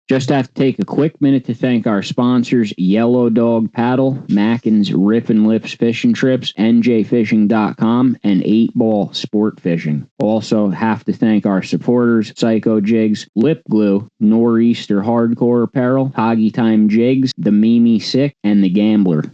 Just have to take a quick minute to thank our sponsors, Yellow Dog Paddle, Mackin's Riff and Lips Fishing Trips, NJFishing.com, and 8 Ball Sport Fishing. Also have to thank our supporters, Psycho Jigs, Lip Glue, Nor'easter Hardcore Apparel, Hoggy Time Jigs, The Mimi Sick, and The Gambler.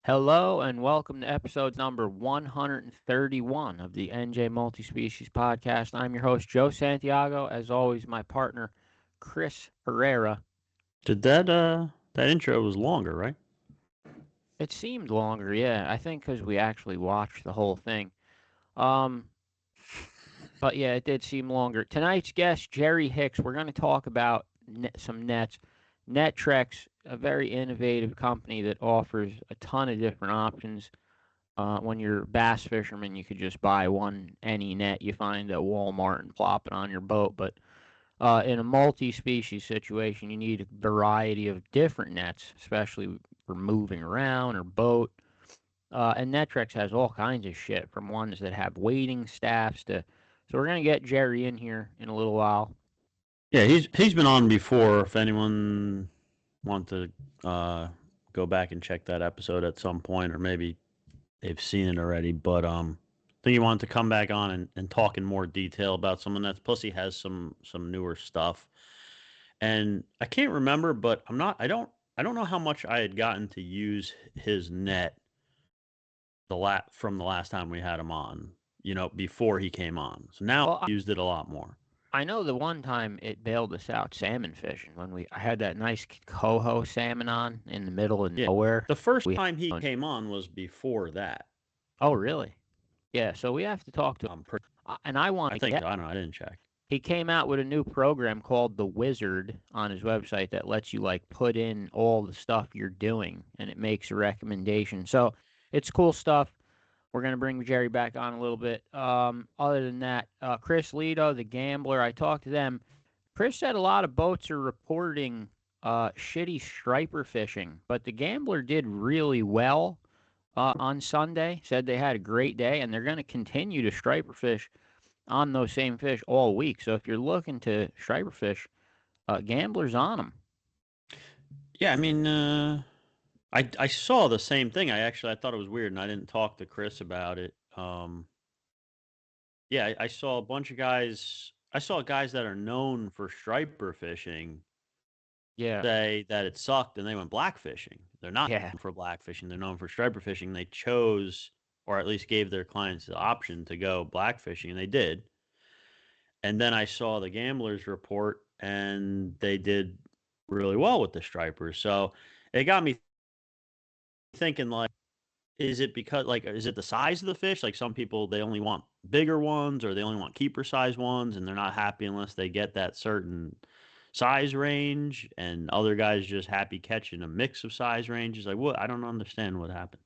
Hello and welcome to episode number 131 of the NJ Multi Species Podcast. I'm your host, Joe Santiago. As always, my partner, Chris Herrera. Did that intro was longer, right? It seemed longer, yeah. I think because we actually watched the whole thing. But yeah, it did seem longer. Tonight's guest, Jerry Hicks. We're going to talk about some nets. Netrekk's a very innovative company that offers a ton of different options. When you're a bass fisherman, you could just buy any net you find at Walmart and plop it on your boat. But in a multi-species situation, you need a variety of different nets, especially for moving around or boat. And Netrekk has all kinds of shit, from ones that have waiting staffs to. So we're gonna get Jerry in here in a little while. Yeah, he's been on before. If anyone wants to go back and check that episode at some point, or maybe they've seen it already. But I think he wanted to come back on and talk in more detail about some of that. Plus, he has some newer stuff. And I can't remember, but I don't know how much I had gotten to use his net from the last time we had him on. Before he came on. So now I used it a lot more. I know the one time it bailed us out salmon fishing when I had that nice coho salmon on in the middle of nowhere. The first time he came on was before that. Oh, really? Yeah, so we have to talk to him. And I want to I don't know. I didn't check. He came out with a new program called The Wizard on his website that lets you put in all the stuff you're doing, and it makes a recommendation. So it's cool stuff. We're going to bring Jerry back on a little bit. Other than that, Chris Lido, the Gambler, I talked to them. Chris said a lot of boats are reporting shitty striper fishing, but the Gambler did really well on Sunday. Said they had a great day, and they're going to continue to striper fish on those same fish all week. So if you're looking to striper fish, Gambler's on them. Yeah, I mean... I saw the same thing. I thought it was weird, and I didn't talk to Chris about it. Yeah, I saw a bunch of guys. I saw guys that are known for striper fishing. Yeah. Say that it sucked, and they went blackfishing. They're not known for blackfishing. They're known for striper fishing. They chose, or at least gave their clients the option to go blackfishing, and they did. And then I saw the Gamblers report, and they did really well with the stripers. So it got me thinking, is it because is it the size of the fish? Some people, they only want bigger ones, or they only want keeper size ones, and they're not happy unless they get that certain size range, and other guys just happy catching a mix of size ranges. What? I don't understand what happened.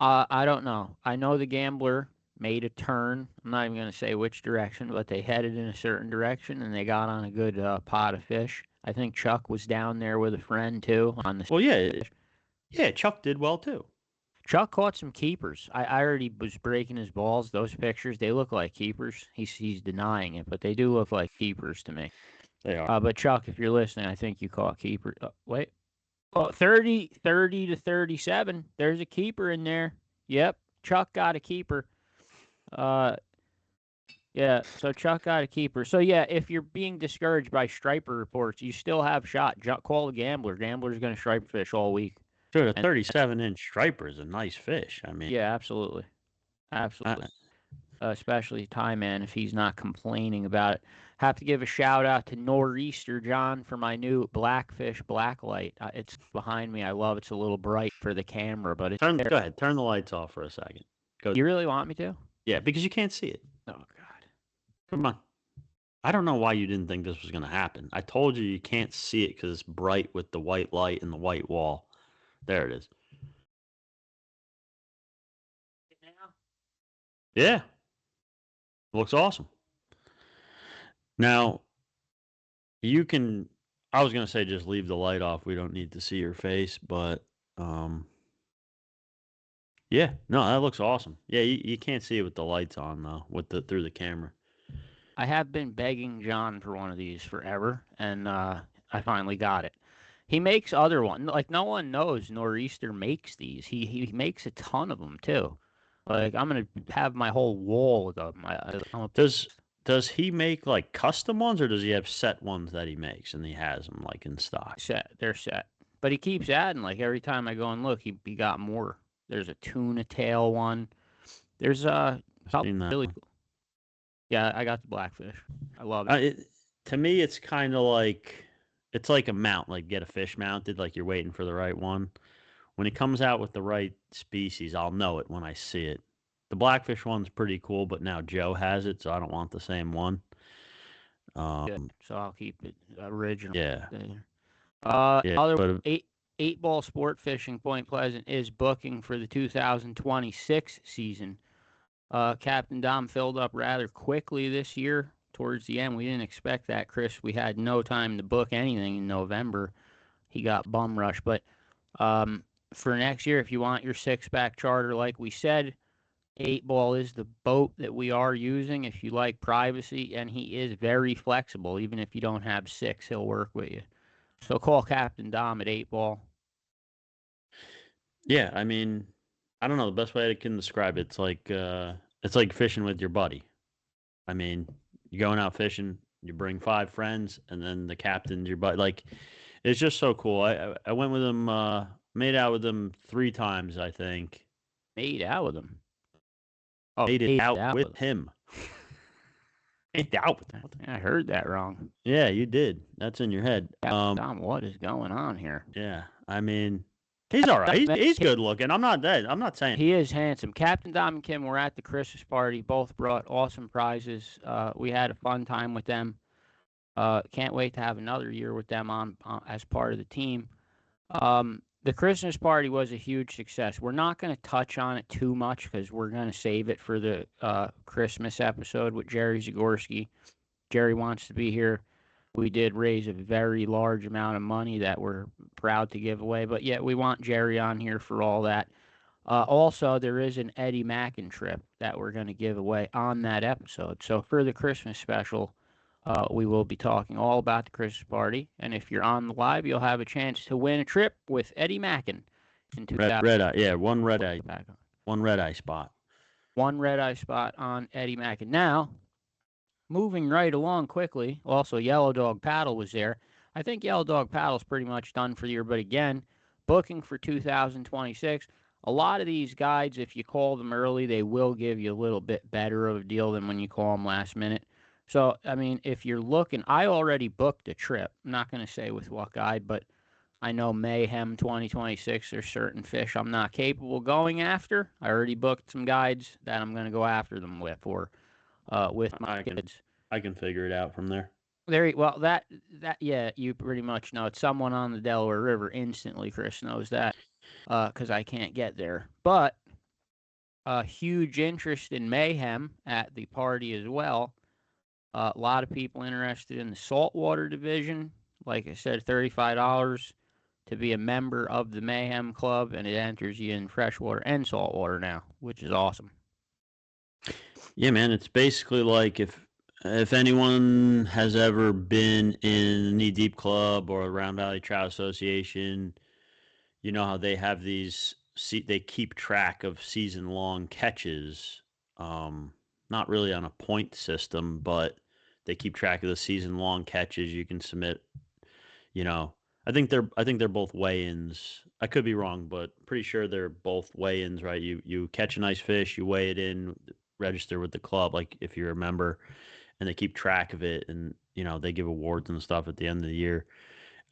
I don't know. I know the Gambler made a turn. I'm not even going to say which direction, but they headed in a certain direction, and they got on a good pot of fish. I think Chuck was down there with a friend too on the. Well, yeah. Yeah, Chuck did well too. Chuck caught some keepers. I already was breaking his balls. Those pictures, they look like keepers. He's denying it, but they do look like keepers to me. They are. But Chuck, if you're listening, I think you caught keeper. Wait. Oh, 30 to 37. There's a keeper in there. Yep, Chuck got a keeper. Yeah, so Chuck got a keeper. So, yeah, if you're being discouraged by striper reports, you still have shot. Call the Gambler. Gambler's going to striper fish all week. Sure, the 37-inch striper is a nice fish. I mean, yeah, absolutely. Especially Ty Man, if he's not complaining about it. Have to give a shout out to Nor'easter John for my new Blackfish blacklight. It's behind me. I love it. It's a little bright for the camera, but it's Go ahead. Turn the lights off for a second. You really want me to? Yeah, because you can't see it. Oh, God. Come on. I don't know why you didn't think this was going to happen. I told you can't see it because it's bright with the white light and the white wall. There it is. Yeah. Looks awesome. Now, you can, I was going to say just leave the light off. We don't need to see your face, but yeah, no, that looks awesome. Yeah, you can't see it with the lights on though, through the camera. I have been begging John for one of these forever, and I finally got it. He makes other ones. Like, no one knows Nor'easter makes these. He makes a ton of them, too. Like, I'm going to have my whole wall with them. Does he make, like, custom ones, or does he have set ones that he makes, and he has them, like, in stock? Set. They're set. But he keeps adding. Like, every time I go and look, he got more. There's a tuna tail one. There's really cool. Yeah, I got the Blackfish. I love it. To me, it's kind of like, it's like a mount, like get a fish mounted, like you're waiting for the right one. When it comes out with the right species, I'll know it when I see it. The Blackfish one's pretty cool, but now Joe has it, so I don't want the same one. Good. So I'll keep it original. Yeah. Other eight ball sport fishing Point Pleasant is booking for the 2026 season. Captain Dom filled up rather quickly this year. Towards the end, we didn't expect that, Chris. We had no time to book anything in November. He got bum rushed. But for next year, if you want your 6-pack charter, like we said, 8-ball is the boat that we are using if you like privacy, and he is very flexible. Even if you don't have 6, he'll work with you. So call Captain Dom at 8-ball. Yeah, I mean, I don't know the best way I can describe it. It's like fishing with your buddy. I mean, you're going out fishing, you bring 5 friends, and then the captain's your buddy. Like, it's just so cool. I went with him, made out with him 3 times, I think. Made out with him. Oh, made out with him. Made out with him. I heard that wrong. Yeah, you did. That's in your head. Dom, what is going on here? Yeah, I mean, he's all right. He's good looking. I'm not saying he is handsome. Captain Dom and Kim were at the Christmas party. Both brought awesome prizes. We had a fun time with them. Can't wait to have another year with them on as part of the team. The Christmas party was a huge success. We're not going to touch on it too much because we're going to save it for the Christmas episode with Jerry Zagorski. Jerry wants to be here. We did raise a very large amount of money that we're proud to give away, but yet we want Jerry on here for all that. Also, there is an Eddie Mackin trip that we're going to give away on that episode. So for the Christmas special, we will be talking all about the Christmas party. And if you're on the live, you'll have a chance to win a trip with Eddie Mackin. Red eye. Yeah, one red eye. One red eye spot. One red eye spot on Eddie Mackin. Now, moving right along quickly, also Yellow Dog Paddle was there. I think Yellow Dog Paddle's pretty much done for the year, but again, booking for 2026. A lot of these guides, if you call them early, they will give you a little bit better of a deal than when you call them last minute. So, I mean, if you're looking, I already booked a trip. I'm not going to say with what guide, but I know Mayhem 2026, there's certain fish I'm not capable of going after. I already booked some guides that I'm going to go after them with, or with my kids. I can figure it out from there. Well, that yeah, you pretty much know. It's someone on the Delaware River instantly. Chris knows that because I can't get there. But a huge interest in Mayhem at the party as well. A lot of people interested in the Saltwater division. Like I said, $35 to be a member of the Mayhem Club, and it enters you in freshwater and saltwater now, which is awesome. Yeah, man, it's basically like if anyone has ever been in a Knee Deep Club or a Round Valley Trout Association, you know how they have these. They keep track of season-long catches. Not really on a point system, but they keep track of the season-long catches. You can submit, I think they're both weigh-ins. I could be wrong, but pretty sure they're both weigh-ins, right? You catch a nice fish, you weigh it in, register with the club, like if you're a member, and they keep track of it, and they give awards and stuff at the end of the year.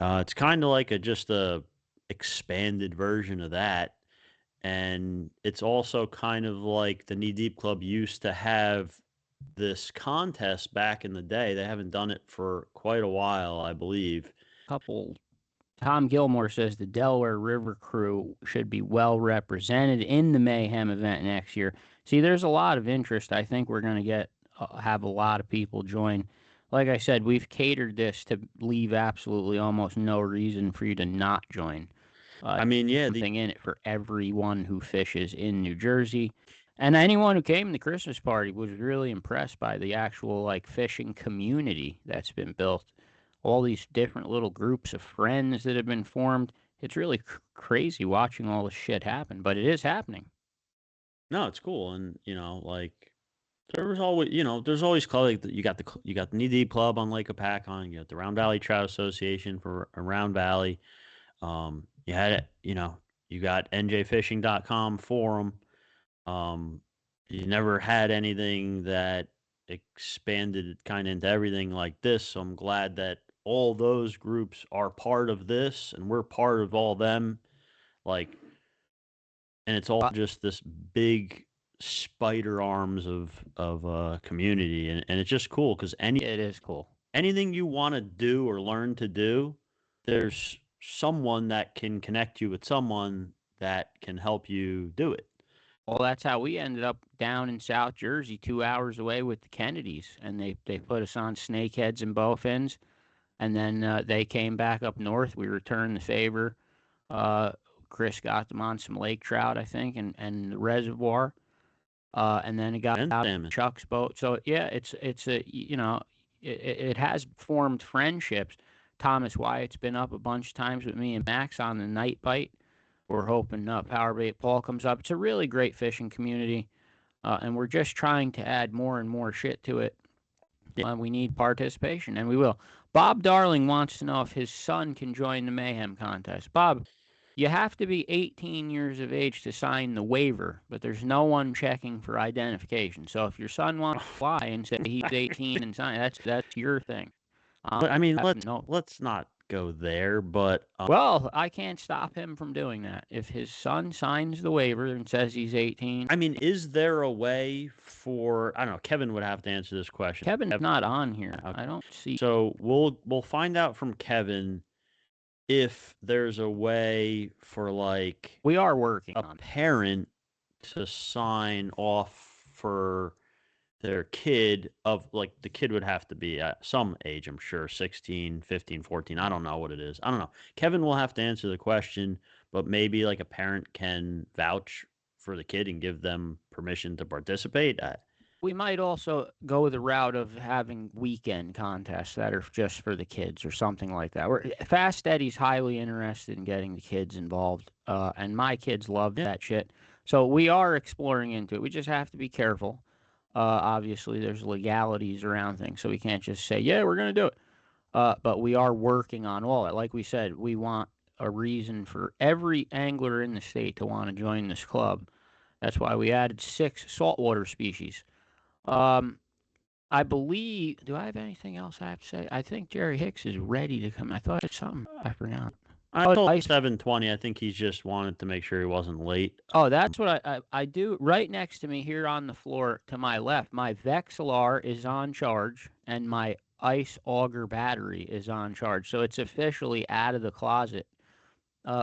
It's kind of like just a expanded version of that, And it's also kind of like the Knee Deep Club used to have this contest back in the day. They haven't done it for quite a while, I believe. Tom Gilmore says the Delaware River crew should be well represented in the Mayhem event next year. See, there's a lot of interest. I think we're going to have a lot of people join. Like I said, we've catered this to leave absolutely almost no reason for you to not join. I mean, yeah, something in it for everyone who fishes in New Jersey. And anyone who came to the Christmas party was really impressed by the actual like fishing community that's been built. All these different little groups of friends that have been formed. It's really crazy watching all this shit happen, but it is happening. No, it's cool, and like there's always club. Like, you got the Knee Deep Club on Lake Apacon. You got the Round Valley Trout Association for Round Valley. You had it. You got NJFishing.com forum. You never had anything that expanded kind of into everything like this. So I'm glad that all those groups are part of this, and we're part of all them. Like, and it's all just this big spider arms of community, and it's just cool because it is cool. Anything you want to do or learn to do, there's someone that can connect you with someone that can help you do it. Well, that's how we ended up down in South Jersey, 2 hours away with the Kennedys, and they put us on snakeheads and bowfins, and then they came back up north. We returned the favor. Chris got them on some lake trout, I think, and the reservoir, and then it got out of Chuck's boat. So yeah, it's a it has formed friendships. Thomas Wyatt's been up a bunch of times with me and Max on the night bite. We're hoping Powerbait Paul comes up. It's a really great fishing community, and we're just trying to add more and more shit to it. We need participation, and we will. Bob Darling wants to know if his son can join the Mayhem contest. Bob, you have to be 18 years of age to sign the waiver, but there's no one checking for identification. So if your son wants to fly and say he's 18 and sign, that's your thing. But I mean, let's not go there, but well, I can't stop him from doing that. If his son signs the waiver and says he's 18, I mean, is there a way for, I don't know, Kevin would have to answer this question. Kevin's not on here. Okay. I don't see. So we'll find out from Kevin if there's a way for, like, we are working a parent to sign off for their kid. Of, like, the kid would have to be at some age, I'm sure, 16, 15, 14. I don't know what it is. I don't know. Kevin will have to answer the question, but maybe like a parent can vouch for the kid and give them permission to participate. We might also go the route of having weekend contests that are just for the kids or something like that. Fast Eddie's highly interested in getting the kids involved, and my kids love that shit. So we are exploring into it. We just have to be careful. Obviously, there's legalities around things, so we can't just say, yeah, we're going to do it. But we are working on all that. Like we said, we want a reason for every angler in the state to want to join this club. That's why we added 6 saltwater species. I believe, do I have anything else I have to say? I think Jerry Hicks is ready to come. I thought it's something I forgot. I told 7:20. I think he just wanted to make sure he wasn't late. Oh, that's what I do. Right next to me here on the floor to my left, my Vexilar is on charge, and my Ice Auger battery is on charge. So it's officially out of the closet,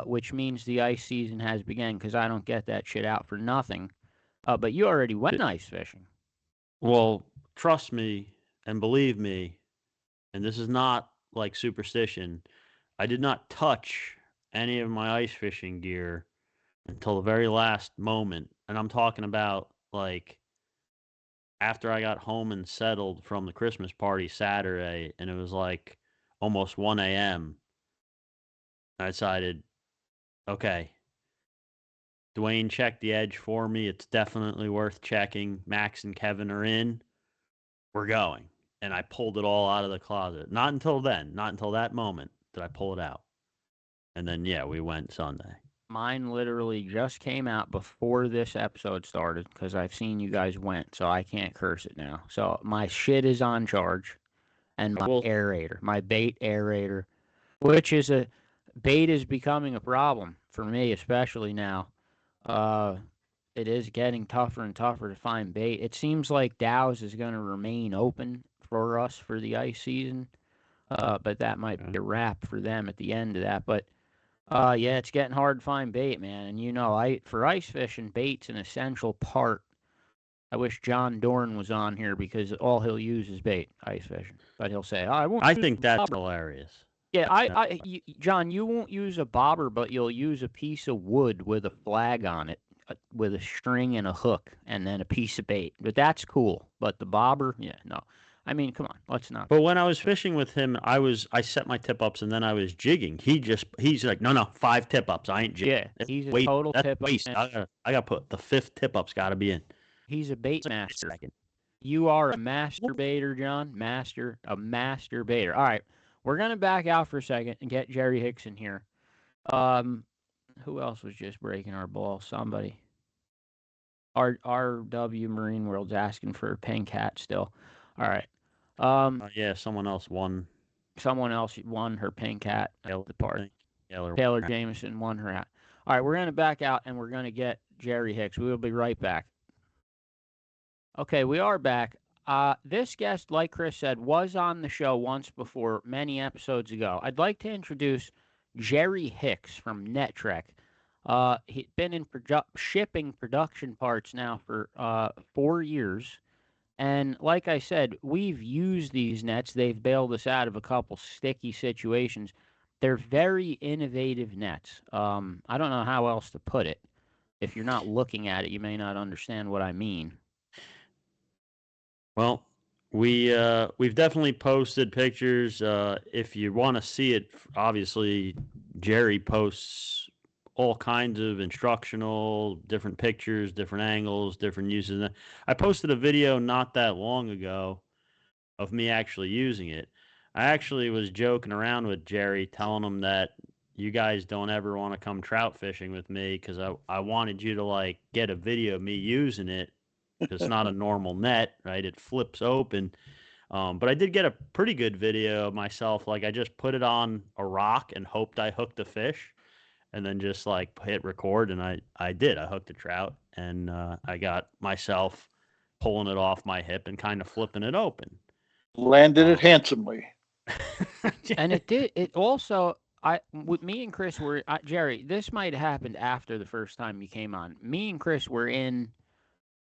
which means the ice season has begun, because I don't get that shit out for nothing. But you already went ice fishing. Well, trust me and believe me, and this is not like superstition, I did not touch any of my ice fishing gear until the very last moment. And I'm talking about, like, after I got home and settled from the Christmas party Saturday, and it was like almost 1 a.m. I decided, okay, Dwayne checked the edge for me. It's definitely worth checking. Max and Kevin are in. We're going. And I pulled it all out of the closet. Not until then, not until that moment did I pull it out. And then, yeah, we went Sunday. Mine literally just came out before this episode started, because I've seen you guys went, so I can't curse it now. So my shit is on charge, and my aerator, my bait aerator, which is bait is becoming a problem for me, especially now. It is getting tougher and tougher to find bait. It seems like Dow's is going to remain open for us for the ice season, but that might be a wrap for them at the end of that. But yeah, it's getting hard to find bait, man. And for ice fishing, bait's an essential part. I wish John Dorn was on here because all he'll use is bait, ice fishing. But he'll say, I won't. I think that's hilarious. Yeah, John, you won't use a bobber, but you'll use a piece of wood with a flag on it, with a string and a hook, and then a piece of bait. But that's cool. But the bobber, yeah, no. I mean, come on, let's not. But when I was fishing with him, I set my tip ups and then I was jigging. He's like, no, 5 tip ups. I ain't jigging. Yeah, he's a total tip up. I got put the 5th tip up's got to be in. He's a bait master. You are a masturbator, John. A masturbator. All right, we're gonna back out for a second and get Jerry Hicks in here. Who else was just breaking our ball? Somebody. RW Marine World's asking for a pink hat still. All right. Yeah, someone else won. Someone else won her pink hat at the park. Taylor Jameson won her hat. All right, we're going to back out and we're going to get Jerry Hicks. We will be right back. Okay, we are back. This guest, like Chris said, was on the show once before, many episodes ago. I'd like to introduce Jerry Hicks from Netrekk. He's been in shipping production parts now for 4 years. And like I said, we've used these nets. They've bailed us out of a couple sticky situations. They're very innovative nets. I don't know how else to put it. If you're not looking at it, you may not understand what I mean. Well, we've definitely posted pictures. If you want to see it, obviously Jerry posts all kinds of instructional, different pictures, different angles, different uses. I posted a video not that long ago of me actually using it. I actually was joking around with Jerry, telling him that you guys don't ever want to come trout fishing with me because I wanted you to like get a video of me using it. It's not a normal net, right? It flips open. But I did get a pretty good video of myself. Like I just put it on a rock and hoped I hooked a fish. And then just like hit record, and I did. I hooked a trout, and I got myself pulling it off my hip and kind of flipping it open. Landed it handsomely. And it did. It also, with me and Chris were Jerry. This might have happened after the first time you came on. Me and Chris were in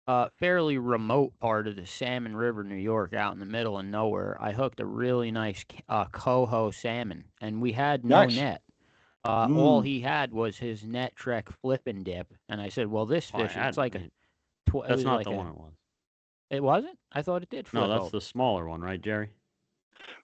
a fairly remote part of the Salmon River, New York, out in the middle of nowhere. I hooked a really nice coho salmon, and we had no net. All he had was his Netrekk flip and dip, and I said, "Well, this fish, it's like a." That's not the one it was. It wasn't? I thought it did flip. No, that's the smaller one, right, Jerry?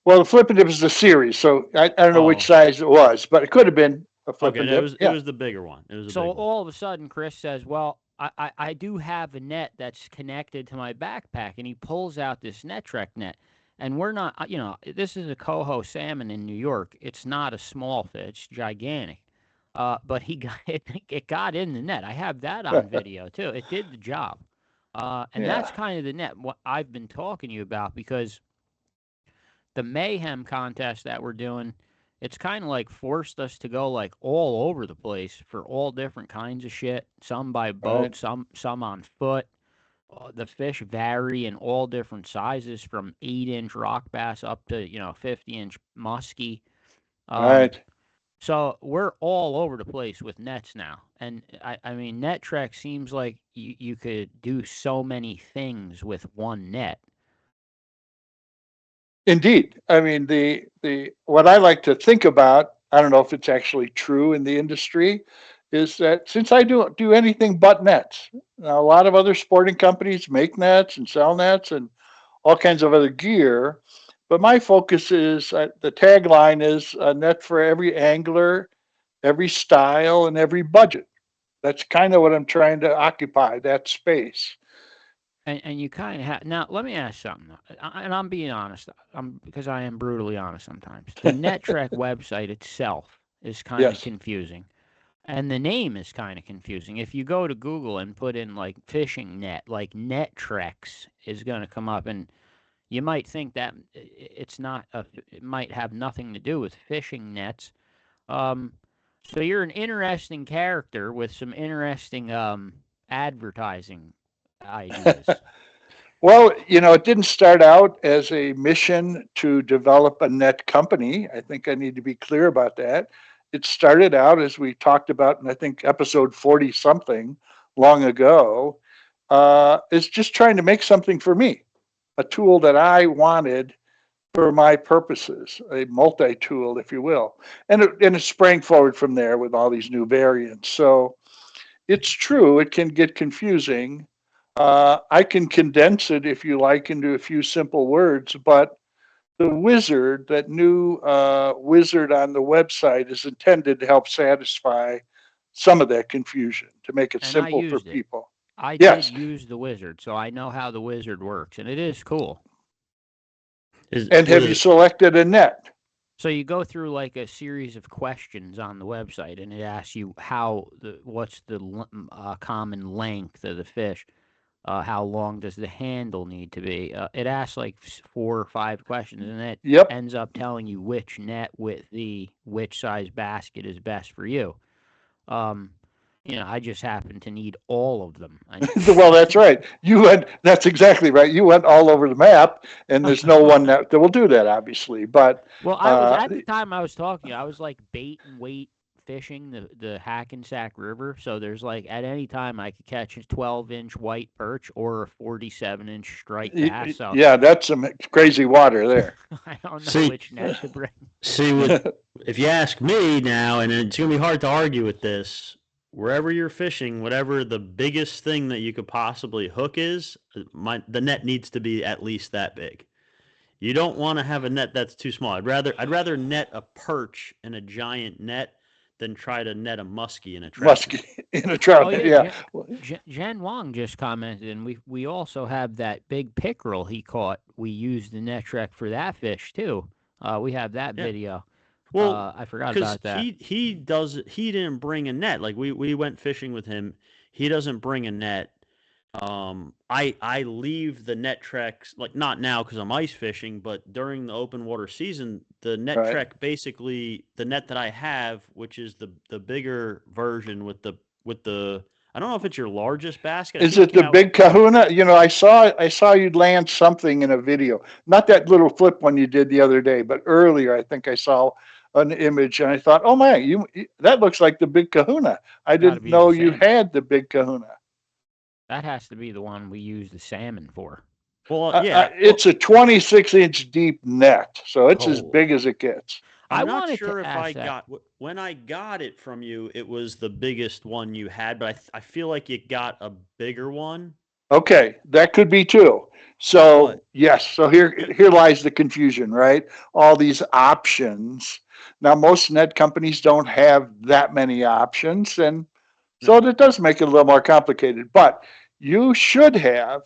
Well, the flip and dip is the series, so I don't know which size it was, but it could have been a flip and dip. It was the bigger one. So all of a sudden, Chris says, "Well, I do have a net that's connected to my backpack," and he pulls out this Netrekk net. And we're not, this is a coho salmon in New York. It's not a small fish, it's gigantic. But he got it got in the net. I have that on video too. It did the job. And that's kind of the net what I've been talking to you about, because the Mayhem contest that we're doing, it's kind of like forced us to go like all over the place for all different kinds of shit. Some by boat, some on foot. The fish vary in all different sizes, from 8-inch rock bass up to 50-inch muskie. Right. So we're all over the place with nets now, and I mean, Netrekk seems like you could do so many things with one net. Indeed. I mean, the what I like to think about, I don't know if it's actually true in the industry, is that since I don't do anything but nets, now a lot of other sporting companies make nets and sell nets and all kinds of other gear, but my focus is the tagline is a net for every angler, every style, and every budget. That's kind of what I'm trying to occupy, that space. And you kind of have. Now, let me ask something, and I'm being honest, because I am brutally honest sometimes. The Netrekk website itself is kind of confusing. And the name is kind of confusing. If you go to Google and put in like fishing net, like Netrekks is going to come up, and you might think that it's not. It might have nothing to do with fishing nets. So you're an interesting character with some interesting advertising ideas. Well, it didn't start out as a mission to develop a net company. I think I need to be clear about that. It started out, as we talked about in, I think, episode 40 something long ago, is just trying to make something for me, a tool that I wanted for my purposes, a multi-tool, if you will. And it sprang forward from there with all these new variants. So it's true, it can get confusing. I can condense it, if you like, into a few simple words, but the wizard, that new wizard on the website, is intended to help satisfy some of that confusion, to make it And I simple for used it. people. I Yes. did use the wizard, so I know how the wizard works, and it is cool. And have you selected a net? So you go through like a series of questions on the website, and it asks you what's the common length of the fish, how long does the handle need to be. It asks like 4 or 5 questions, and it ends up telling you which net with which size basket is best for you. I just happen to need all of them. Well, that's right. That's exactly right. You went all over the map, and there's no one that will do that, obviously. But I was at the time I was talking, I was like bait and weight fishing the Hackensack River. So there's like at any time I could catch a 12-inch white perch or a 47-inch striped bass. So yeah, that's some crazy water there. I don't know which net to bring. If you ask me now, and it's gonna be hard to argue with this. Wherever you're fishing, whatever the biggest thing that you could possibly hook is, the net needs to be at least that big. You don't want to have a net that's too small. I'd rather net a perch in a giant net than try to net a muskie in a trout. Muskie in a trout net, yeah. Jen Wong just commented, and we also have that big pickerel he caught. We used the Netrekk for that fish too. We have that video. Well, I forgot about that. He didn't bring a net. Like we went fishing with him. He doesn't bring a net. I leave the Netrekks, like not now because I'm ice fishing, but during the open water season, the Netrekk basically the net that I have, which is the bigger version with the I don't know if it's your largest basket. Is it the big kahuna? I saw you land something in a video. Not that little flip one you did the other day, but earlier I think I saw an image and I thought, oh my, that looks like the big kahuna. I didn't know you had the big kahuna. That has to be the one we use the salmon for. Well, yeah, it's a 26-inch deep net, so it's as big as it gets. I'm not sure if when I got it from you, it was the biggest one you had, but I feel like you got a bigger one. Okay, that could be too. So yes, so here lies the confusion, right? All these options. Now, most net companies don't have that many options, and so that does make it a little more complicated. But you should have.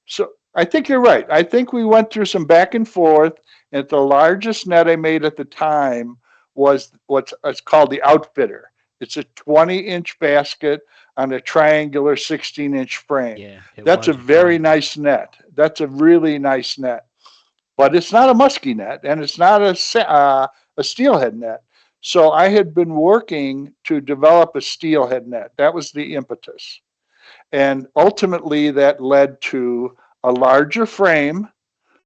So I think you're right. I think we went through some back and forth. And the largest net I made at the time was what's called the Outfitter. It's a 20-inch basket on a triangular 16-inch frame. Yeah, that's a very nice net. That's a really nice net. But it's not a muskie net, and it's not a steelhead net. So I had been working to develop a steelhead net. That was the impetus. And ultimately, that led to a larger frame.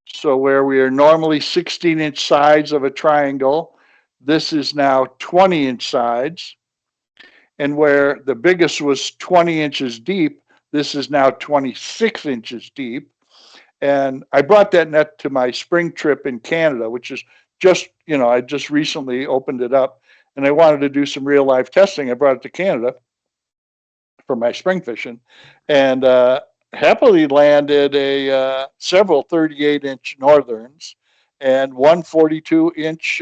So where we are normally 16-inch sides of a triangle, this is now 20-inch sides. And where the biggest was 20 inches deep, this is now 26 inches deep. And I brought that net to my spring trip in Canada, which is just, I just recently opened it up and I wanted to do some real life testing. I brought it to Canada for my spring fishing and happily landed several 38-inch northerns and one 42-inch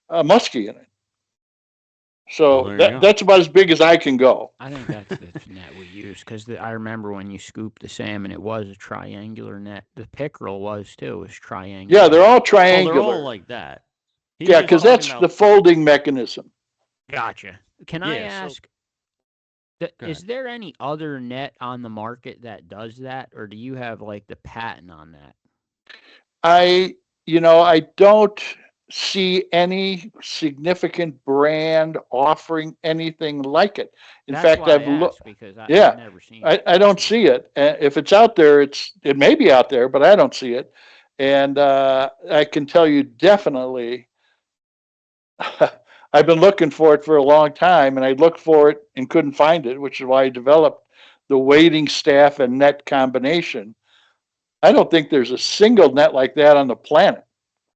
muskie in it. So that's about as big as I can go. I think that's the net we use because I remember when you scooped the salmon, it was a triangular net. The pickerel was too. It was triangular. Yeah, they're all triangular. They're all like that. Yeah, because that's the folding mechanism. Gotcha. Can I ask? Is there any other net on the market that does that, or do you have like the patent on that? I don't see any significant brand offering anything like it. In That's fact, why I I've looked. asked, because I've Yeah, never seen I, it. I don't see it. If it's out there, it may be out there, but I don't see it. And I can tell you definitely, I've been looking for it for a long time, and I looked for it and couldn't find it, which is why I developed the wading staff and net combination. I don't think there's a single net like that on the planet.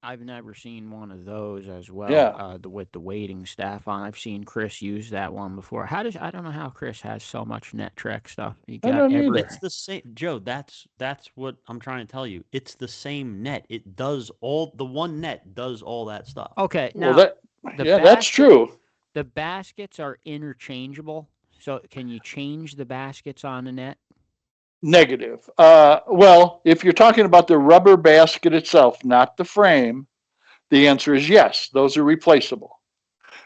I've never seen one of those as well. Yeah. With the wading staff on, I've seen Chris use that one before. I don't know how Chris has so much Netrekk stuff. He I got don't every. either. It's the same, Joe. That's what I'm trying to tell you. It's the same net. It does all the one net does all that stuff. Okay, Well, now that's true. the baskets are interchangeable. So can you change the baskets on the net? Negative. Well, if you're talking about the rubber basket itself, not the frame, the answer is yes. Those are replaceable.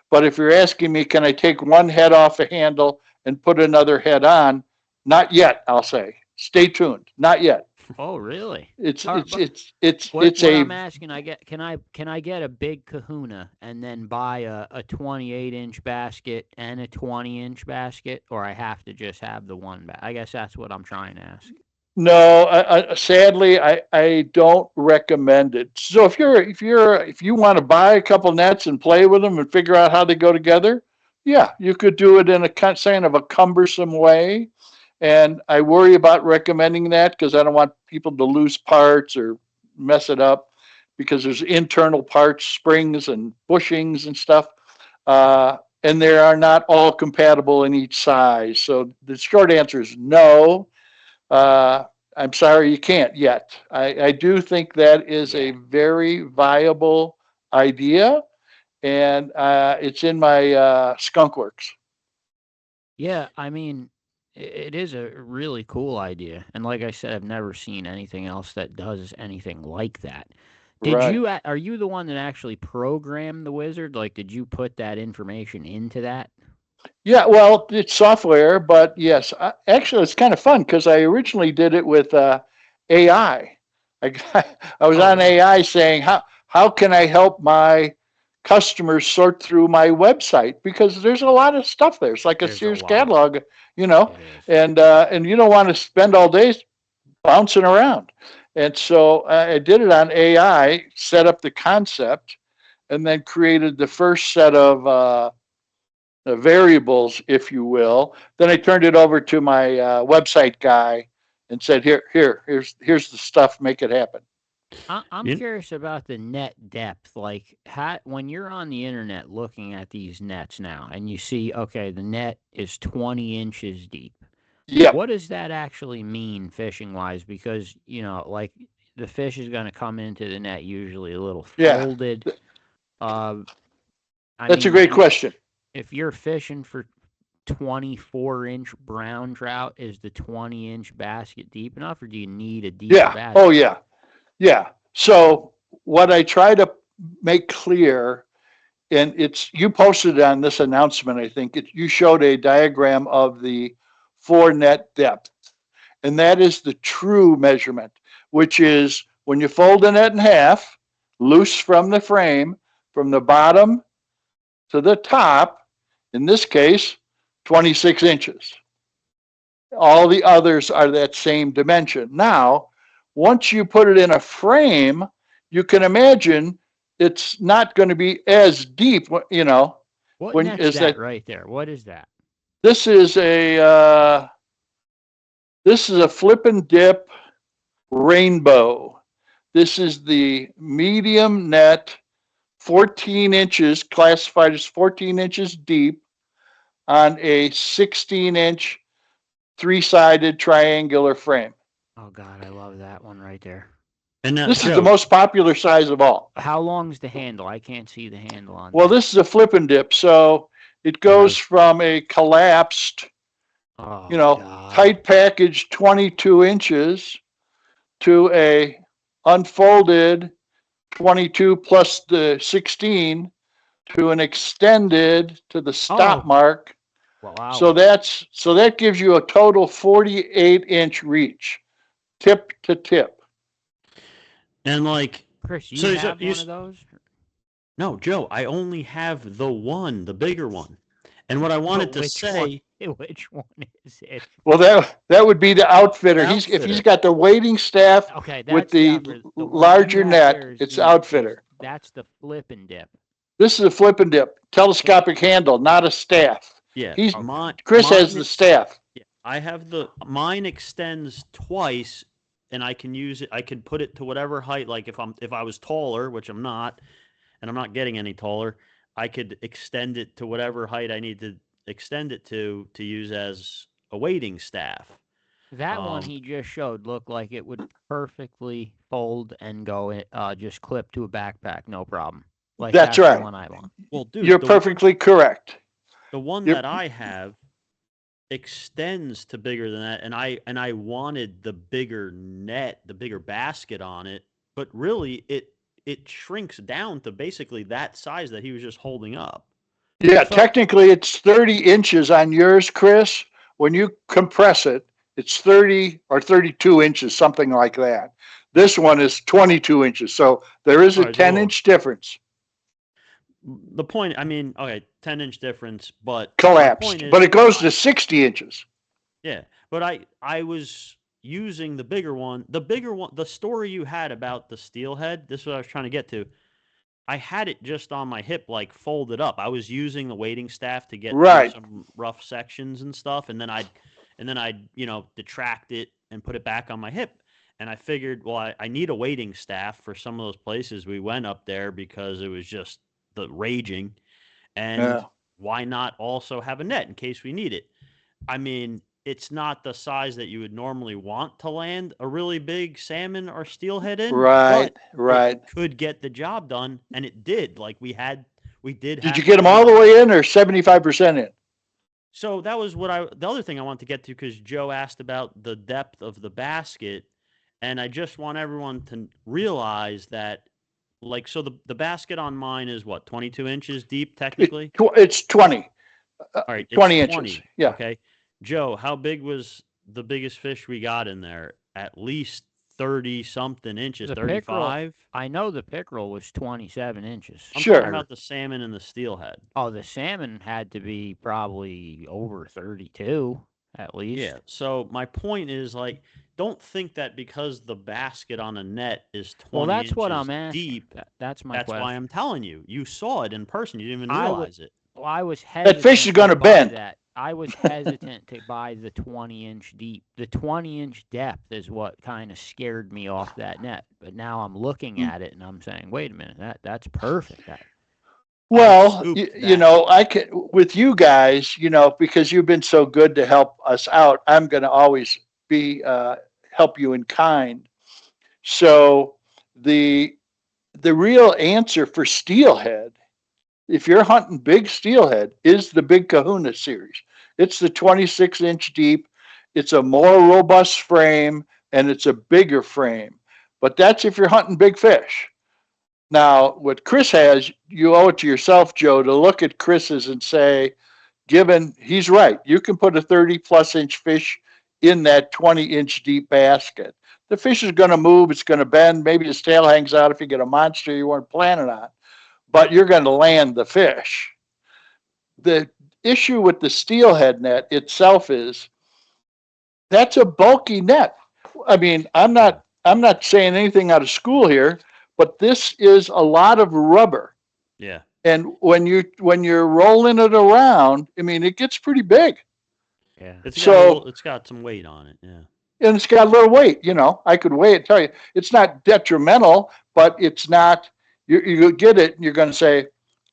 But if you're asking me, can I take one head off a handle and put another head on? Not yet, I'll say. Stay tuned. Not yet. Oh, really? It's All right, it's but it's it's what it's what a I'm asking, can I get a big Kahuna and then buy a 28-inch basket and a 20-inch basket, or I have to just have the one I guess that's what I'm trying to ask. no. Sadly, I don't recommend it. So if you want to buy a couple nets and play with them and figure out how they go together, yeah, you could do it in a kind of a cumbersome way. And I worry about recommending that because I don't want people to lose parts or mess it up because there's internal parts, springs and bushings and stuff. And they are not all compatible in each size. So the short answer is no. Uh, I'm sorry you can't yet. I do think that is a Yeah. very viable idea, and it's in my skunk works. Yeah, I mean, it is a really cool idea, and like I said, I've never seen anything else that does anything like that. Right. Are you the one that actually programmed the wizard? Like, did you put that information into that? Yeah, well, it's software, but yes, actually, it's kind of fun because I originally did it with AI. I was Oh, on really? AI saying how can I help my customers sort through my website because there's a lot of stuff there. It's like a There's a Sears lot. catalog, you know, It is. and you don't want to spend all day bouncing around. And so I did it on AI, set up the concept, and then created the first set of variables, if you will. Then I turned it over to my website guy and said, here's the stuff, make it happen. I'm You, curious about the net depth. Like, when you're on the internet looking at these nets now, and you see, okay, the net is 20 inches deep. Yep. What does that actually mean fishing wise? Because, like the fish is going to come into the net usually a little Yeah. folded. I That's a mean, great question. if you're fishing for 24-inch brown trout, is the 20-inch basket deep enough, or do you need a deeper Yeah. basket? Oh, yeah. Yeah. So what I try to make clear, and you posted on this announcement, I think you showed a diagram of the 4 net depth. And that is the true measurement, which is when you fold the net in half, loose from the frame, from the bottom to the top, in this case, 26 inches. All the others are that same dimension. Now, once you put it in a frame, you can imagine it's not going to be as deep, What when net's is that that right there? What is that? this is a flip and dip rainbow. This is the medium net, 14 inches, classified as 14 inches deep on a 16-inch three-sided triangular frame. Oh God, I love that one right there. and now, This is the Joe, most popular size of all. How long's the handle? I can't see the handle on Well, that. this is a flip and dip, so it goes from a collapsed, Oh God. tight package 22 inches to a unfolded 22 plus the 16 to an extended to the stop mark. Wow. So that gives you a total 48-inch reach, tip to tip. and like, Chris, you so have you, one of those? No, Joe, I only have the bigger one. And what I wanted to say, which one is it? Well, that would be the outfitter. If he's got the wading staff with the larger net, it's outfitter. That's the flip and dip. This is a flip and dip, telescopic handle, not a staff. Yeah, Chris has the staff. Yeah, I have mine extends twice, and I can use it. I can put it to whatever height. Like if I was taller, which I'm not, and I'm not getting any taller, I could extend it to whatever height I need to extend it to use as a wading staff. That one he just showed looked like it would perfectly fold and go just clip to a backpack, no problem. Like that's right. The one I want. Well, dude, you're perfectly correct. The one that I have extends to bigger than that, and I wanted the bigger net, the bigger basket on it, but really it shrinks down to basically that size that he was just holding up. Yeah, technically it's 30 inches on yours, Chris. When you compress it, it's 30 or 32 inches, something like that. This one is 22 inches, so there is a 10-inch difference. The point, I mean, okay, 10-inch difference, but collapsed, but it goes to 60 inches. Yeah, but I was using the bigger one. The story you had about the steelhead, this is what I was trying to get to. I had it just on my hip, like folded up. I was using the wading staff to get through some rough sections and stuff, and then I'd detract it and put it back on my hip. And I figured, well, I need a wading staff for some of those places we went up there because it was just the raging, and why not also have a net in case we need it? I mean, it's not the size that you would normally want to land a really big salmon or steelhead in. Right. It could get the job done, and it did. Like we did. Did you get them all the way in or 75% in? So that was the other thing I wanted to get to, because Joe asked about the depth of the basket, and I just want everyone to realize that. Like, so the basket on mine is what, 22 inches deep technically? It's 20. All right, 20 inches. Yeah. Okay. Joe, how big was the biggest fish we got in there? At least 30 something inches, 35? I know the pickerel was 27 inches. I'm talking about the salmon and the steelhead. Oh, the salmon had to be probably over 32 at least. Yeah. So my point is, like, don't think that because the basket on a net is 20 that's inches what I'm asking. deep. That's my That's question. why I'm telling you. You saw it in person. You didn't even realize it. Well, I was hesitant. That fish is going to bend. I was hesitant to buy the 20-inch deep. The 20-inch depth is what kind of scared me off that net. But now I'm looking at it and I'm saying, wait a minute, that's perfect. Well, I can, with you guys, because you've been so good to help us out, I'm going to always be help you in kind. So the real answer for steelhead, if you're hunting big steelhead, is the Big Kahuna series. It's the 26-inch deep. It's a more robust frame and it's a bigger frame. But that's if you're hunting big fish. Now, what Chris has, you owe it to yourself, Joe, to look at Chris's and say, given he's right, you can put a 30+ inch fish in that 20-inch deep basket. The fish is going to move. It's going to bend. Maybe his tail hangs out if you get a monster you weren't planning on. But you're going to land the fish. The issue with the steelhead net itself is that's a bulky net. I mean, I'm not saying anything out of school here, but this is a lot of rubber. Yeah. And when you're rolling it around, I mean, it gets pretty big. Yeah. It's got some weight on it. Yeah. And it's got a little weight, I could weigh it, tell you. It's not detrimental, but it's not, you get it, and you're going to say,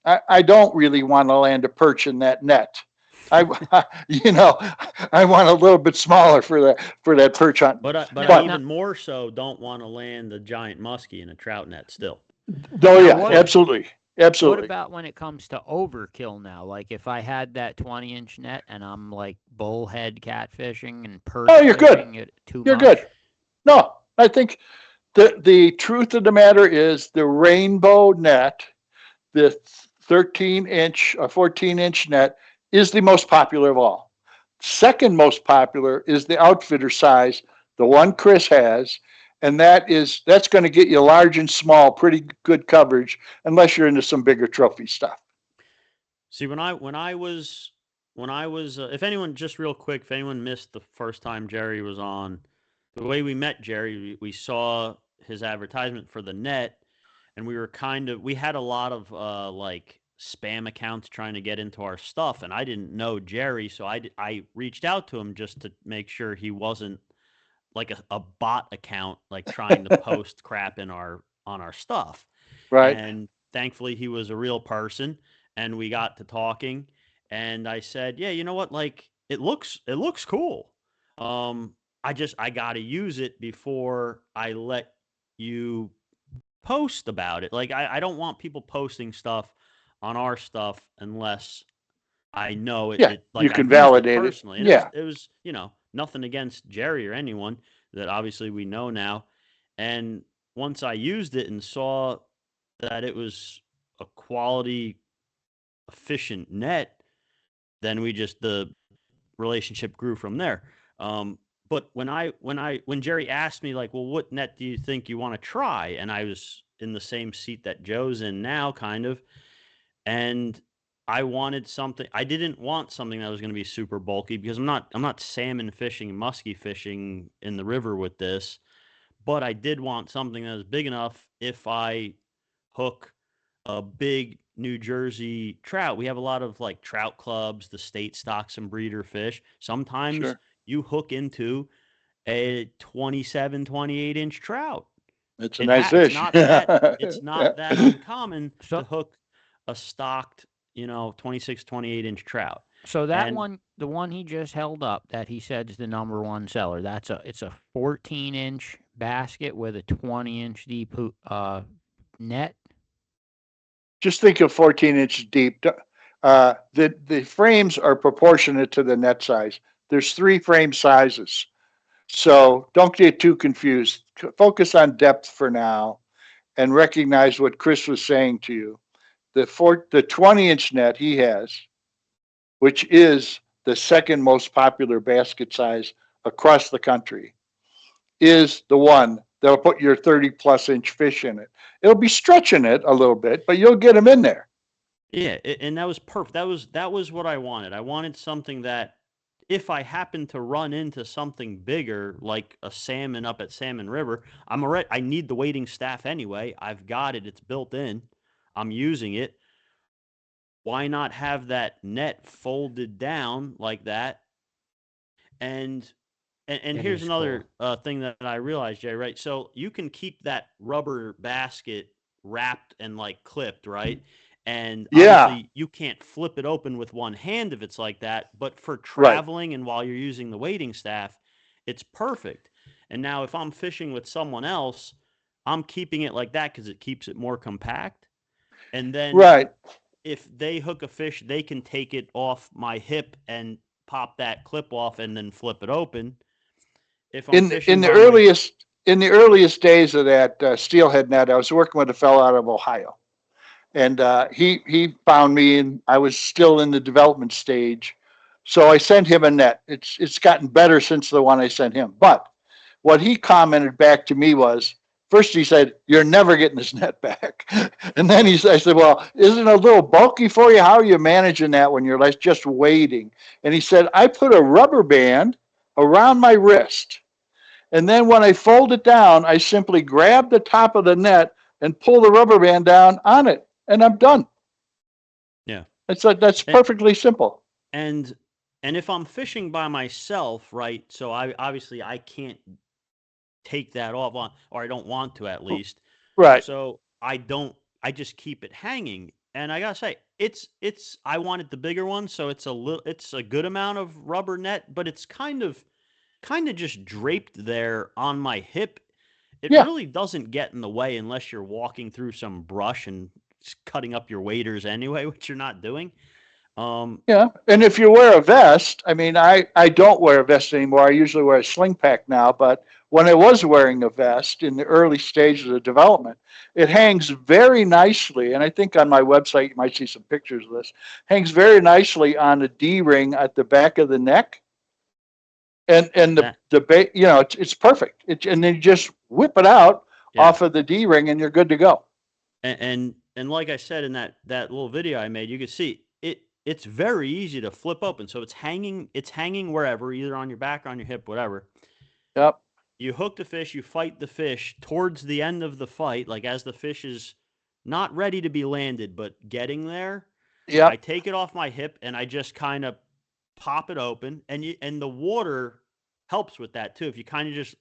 I don't really want to land a perch in that net. I want a little bit smaller for that perch hunt. But I even more so don't want to land a giant muskie in a trout net still. Oh yeah, absolutely. Absolutely. What about when it comes to overkill now? Like if I had that 20-inch net and I'm like bullhead catfishing and perch. Oh, you're good. You're good. No, I think the truth of the matter is the rainbow net, the 13-inch or 14-inch net, is the most popular of all. Second most popular is the outfitter size, the one Chris has, And that's going to get you large and small, pretty good coverage, unless you're into some bigger trophy stuff. See, when I was, if anyone, just real quick, if anyone missed the first time Jerry was on, the way we met Jerry, we saw his advertisement for the net, and we had a lot of like spam accounts trying to get into our stuff, and I didn't know Jerry, so I reached out to him just to make sure he wasn't like a bot account, like trying to post crap on our stuff. Right. And thankfully he was a real person, and we got to talking, and I said, yeah, you know what? Like it looks cool. I got to use it before I let you post about it. Like I don't want people posting stuff on our stuff unless I know it. Yeah, like you can I've used validate it personally. And Yeah. it was, nothing against Jerry or anyone that obviously we know now. And once I used it and saw that it was a quality, efficient net, then the relationship grew from there. But when Jerry asked me, like, well, what net do you think you want to try? And I was in the same seat that Joe's in now, kind of, and I wanted something. I didn't want something that was going to be super bulky, because I'm not salmon fishing, musky fishing in the river with this, but I did want something that was big enough if I hook a big New Jersey trout. We have a lot of like trout clubs, the state stocks some breeder fish. Sometimes Sure. you hook into a 27, 28-inch trout. It's a nice fish. It's not that uncommon to hook a stocked, 26, 28-inch trout. So that the one he just held up that he said is the number one seller, it's a 14-inch basket with a 20-inch deep net. Just think of 14 inches deep. The frames are proportionate to the net size. There's 3 frame sizes. So don't get too confused. Focus on depth for now and recognize what Chris was saying to you. The 20-inch net he has, which is the second most popular basket size across the country, is the one that'll put your 30-plus inch fish in it. It'll be stretching it a little bit, but you'll get them in there. Yeah, and that was perfect. That was what I wanted. I wanted something that, if I happen to run into something bigger, like a salmon up at Salmon River, I need the waiting staff anyway. I've got it. It's built in. I'm using it. Why not have that net folded down like that? And here's another thing that I realized, Jay, right? So you can keep that rubber basket wrapped and like clipped, right? And obviously you can't flip it open with one hand if it's like that. But for traveling and while you're using the waiting staff, it's perfect. And now if I'm fishing with someone else, I'm keeping it like that because it keeps it more compact. And then if they hook a fish, they can take it off my hip and pop that clip off and then flip it open. If I'm in the earliest days of that steelhead net, I was working with a fellow out of Ohio, and he found me, and I was still in the development stage, so I sent him a net. It's gotten better since the one I sent him, but what he commented back to me was, first he said, "You're never getting this net back," and then I said, "Well, isn't it a little bulky for you? How are you managing that when you're like just waiting?" And he said, "I put a rubber band around my wrist, and then when I fold it down, I simply grab the top of the net and pull the rubber band down on it, and I'm done." Yeah, that's perfectly simple. And if I'm fishing by myself, right? So I can't take that off on, or I don't want to, at least. Right. So I just keep it hanging. And I gotta say, I wanted the bigger one, so it's a good amount of rubber net, but it's kind of just draped there on my hip. It really doesn't get in the way unless you're walking through some brush and cutting up your waders anyway, which you're not doing. And if you wear a vest, I mean, I don't wear a vest anymore. I usually wear a sling pack now, but when I was wearing a vest in the early stages of development, it hangs very nicely. And I think on my website, you might see some pictures of this. Hangs very nicely on a D-ring at the back of the neck. And the bait, it's perfect. And then you just whip it out off of the D-ring, and you're good to go. And like I said in that little video I made, you can see it's very easy to flip open. So it's hanging wherever, either on your back, on your hip, whatever. Yep. You hook the fish, you fight the fish towards the end of the fight, like as the fish is not ready to be landed, but getting there. Yeah. I take it off my hip and I just kind of pop it open, and the water helps with that too. If you kind of just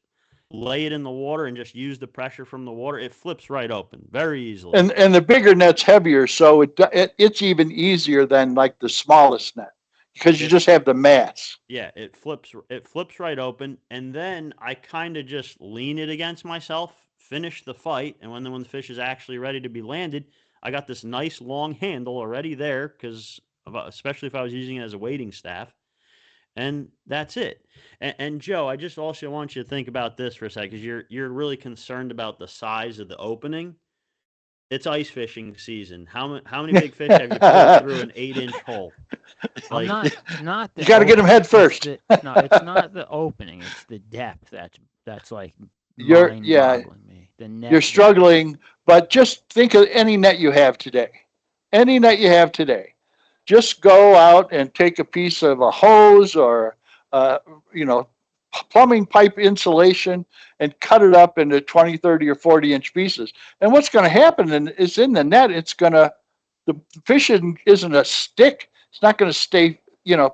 lay it in the water and just use the pressure from the water, it flips right open very easily. And the bigger net's heavier, so it's even easier than like the smallest net because you just have the mass. Yeah, it flips right open, and then I kind of just lean it against myself, finish the fight, and when the fish is actually ready to be landed, I got this nice long handle already there, because especially if I was using it as a waiting staff. And that's it. And Joe, I just also want you to think about this for a second, because you're really concerned about the size of the opening. It's ice fishing season. How many big fish have you pulled through an 8-inch hole? Like, not the you got to get them head first. No, it's not the opening. It's the depth that's like mind-boggling me. The net you're struggling, but just think of any net you have today. Any net you have today. Just go out and take a piece of a hose or, plumbing pipe insulation and cut it up into 20, 30, or 40-inch pieces. And what's going to happen is in the net, the fish isn't a stick. It's not going to stay,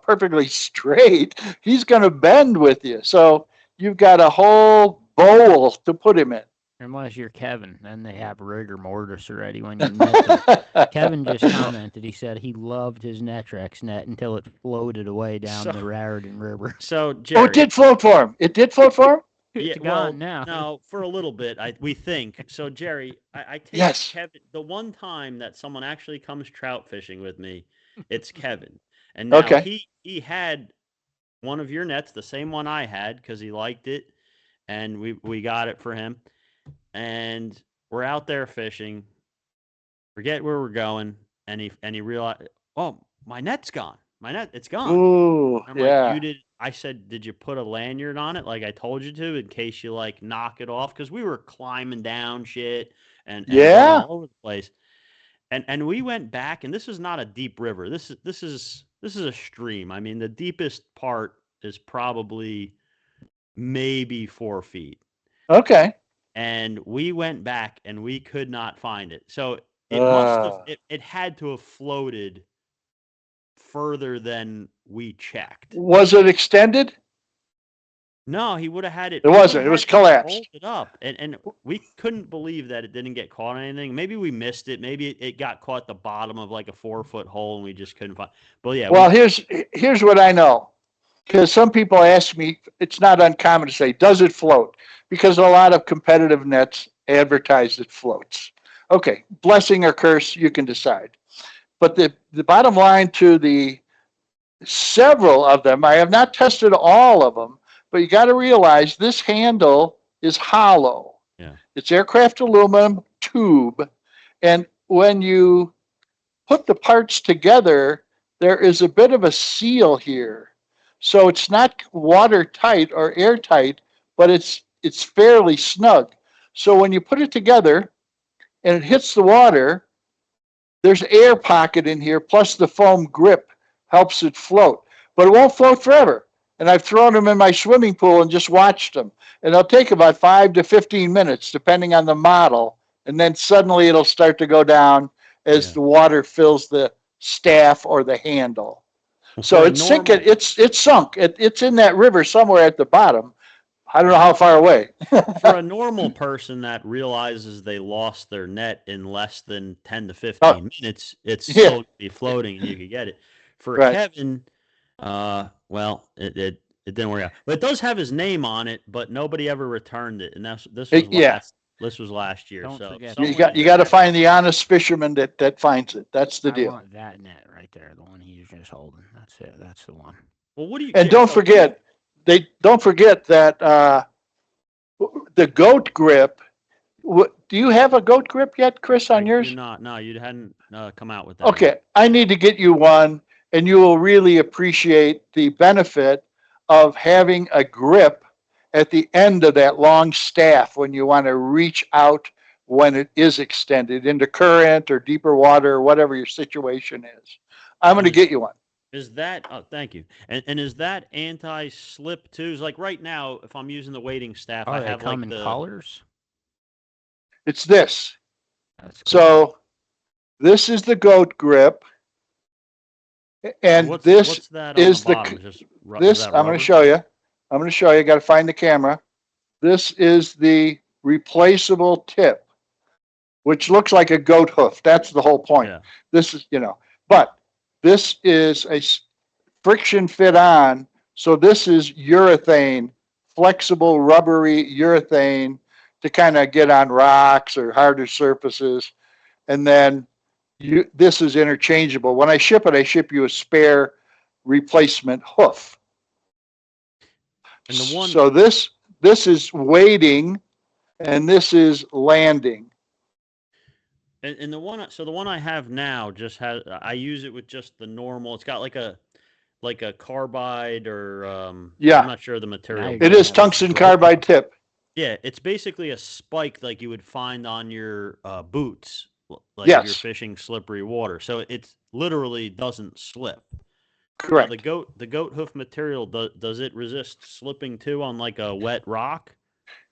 perfectly straight. He's going to bend with you. So you've got a whole bowl to put him in. Unless you're Kevin, then they have rigor mortis already when you net them. Kevin just commented, he said he loved his Netrekk net until it floated away down the Raritan River. So, Jerry, it did float for him. It did float for him? It's gone now. No, for a little bit, we think. So, Jerry, I take Kevin, the one time that someone actually comes trout fishing with me, it's Kevin. And now he had one of your nets, the same one I had, because he liked it, and we got it for him. And we're out there fishing, forget where we're going, and he realized, oh, my net's gone. It's gone. Ooh, like, I said, did you put a lanyard on it like I told you to, in case you like knock it off? Because we were climbing down shit and all over the place. And we went back, and this is not a deep river. This is a stream. I mean, the deepest part is probably maybe 4 feet. Okay. And we went back and we could not find it. So it had to have floated further than we checked. Was it extended? No, he would have had it. It wasn't. It was collapsed. It up, and we couldn't believe that it didn't get caught on anything. Maybe we missed it. Maybe it got caught at the bottom of like a 4-foot hole, and we just couldn't find. But yeah. Well, here's what I know, because some people ask me. It's not uncommon to say, "Does it float?" Because a lot of competitive nets advertise it floats. Okay, blessing or curse, you can decide. But the bottom line to the several of them, I have not tested all of them, but you got to realize this handle is hollow. Yeah. It's aircraft aluminum tube. And when you put the parts together, there is a bit of a seal here. So it's not watertight or airtight, but it's fairly snug. So when you put it together and it hits the water, there's air pocket in here, plus the foam grip helps it float. But it won't float forever. And I've thrown them in my swimming pool and just watched them. And they'll take about 5 to 15 minutes, depending on the model. And then suddenly it'll start to go down as the water fills the staff or the handle. So it's sinking. It's sunk. It's in that river somewhere at the bottom. I don't know how far away. For a normal person that realizes they lost their net in less than 10 to 15 minutes, it's still going to be floating and you can get it. For Kevin, well, it didn't work out. But it does have his name on it, but nobody ever returned it. And this was last year. Don't so forget, you got to find the honest fisherman that finds it. That's the deal. I want that net right there, the one he's just holding. That's it. That's the one. Well, what do you? And don't forget that the goat grip. Do you have a goat grip yet, Chris, on yours? No, you hadn't come out with that. Okay, I need to get you one, and you will really appreciate the benefit of having a grip at the end of that long staff when you want to reach out when it is extended into current or deeper water or whatever your situation is. I'm going to get you one. Is that, oh, thank you. And is that anti-slip too? Is like right now, if I'm using the wading staff, I have come like in colors? It's this. That's cool. So this is the goat grip. And what's that is on the bottom? This, I'm going to show you. I'm going to show you. Got to find the camera. This is the replaceable tip, which looks like a goat hoof. That's the whole point. Yeah. This is, but this is a friction fit on. So this is urethane, flexible, rubbery urethane to kind of get on rocks or harder surfaces. And then this is interchangeable. When I ship it, I ship you a spare replacement hoof. And the one, so this is wading, and this is landing. And the one I have now just has, I use it with just the normal. It's got like a carbide or I'm not sure the material. It is tungsten carbide tip. Yeah, it's basically a spike like you would find on your boots, like yes. if you're fishing slippery water. So it literally doesn't slip. Correct. Now, the goat hoof material, does it resist slipping too on like a wet rock?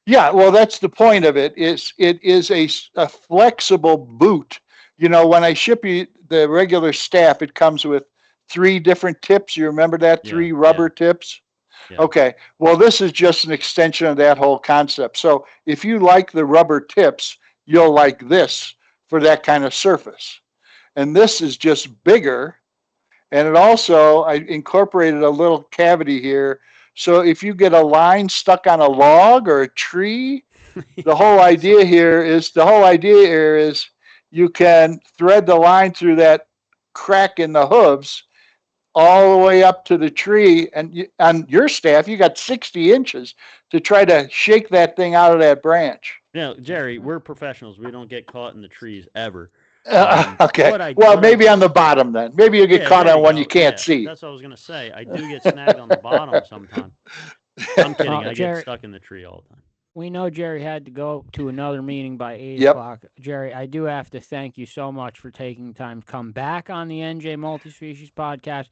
Yeah, well, that's the point of it. It is a flexible boot. When I ship you the regular staff, it comes with 3 different tips. You remember that? 3 rubber tips? Yeah. Okay. Well, this is just an extension of that whole concept. So if you like the rubber tips, you'll like this for that kind of surface. And this is just bigger. And it also, I incorporated a little cavity here. So if you get a line stuck on a log or a tree, the whole idea here is you can thread the line through that crack in the hooves all the way up to the tree. And on your staff, you got 60 inches to try to shake that thing out of that branch. Now, Jerry, we're professionals. We don't get caught in the trees ever. Okay. Well, maybe on the bottom then. Maybe you get caught on one you can't see. That's what I was going to say. I do get snagged on the bottom sometimes. I'm kidding. I get stuck in the tree all the time. We know Jerry had to go to another meeting by 8 o'clock. Jerry, I do have to thank you so much for taking time to come back on the NJ Multi Species podcast.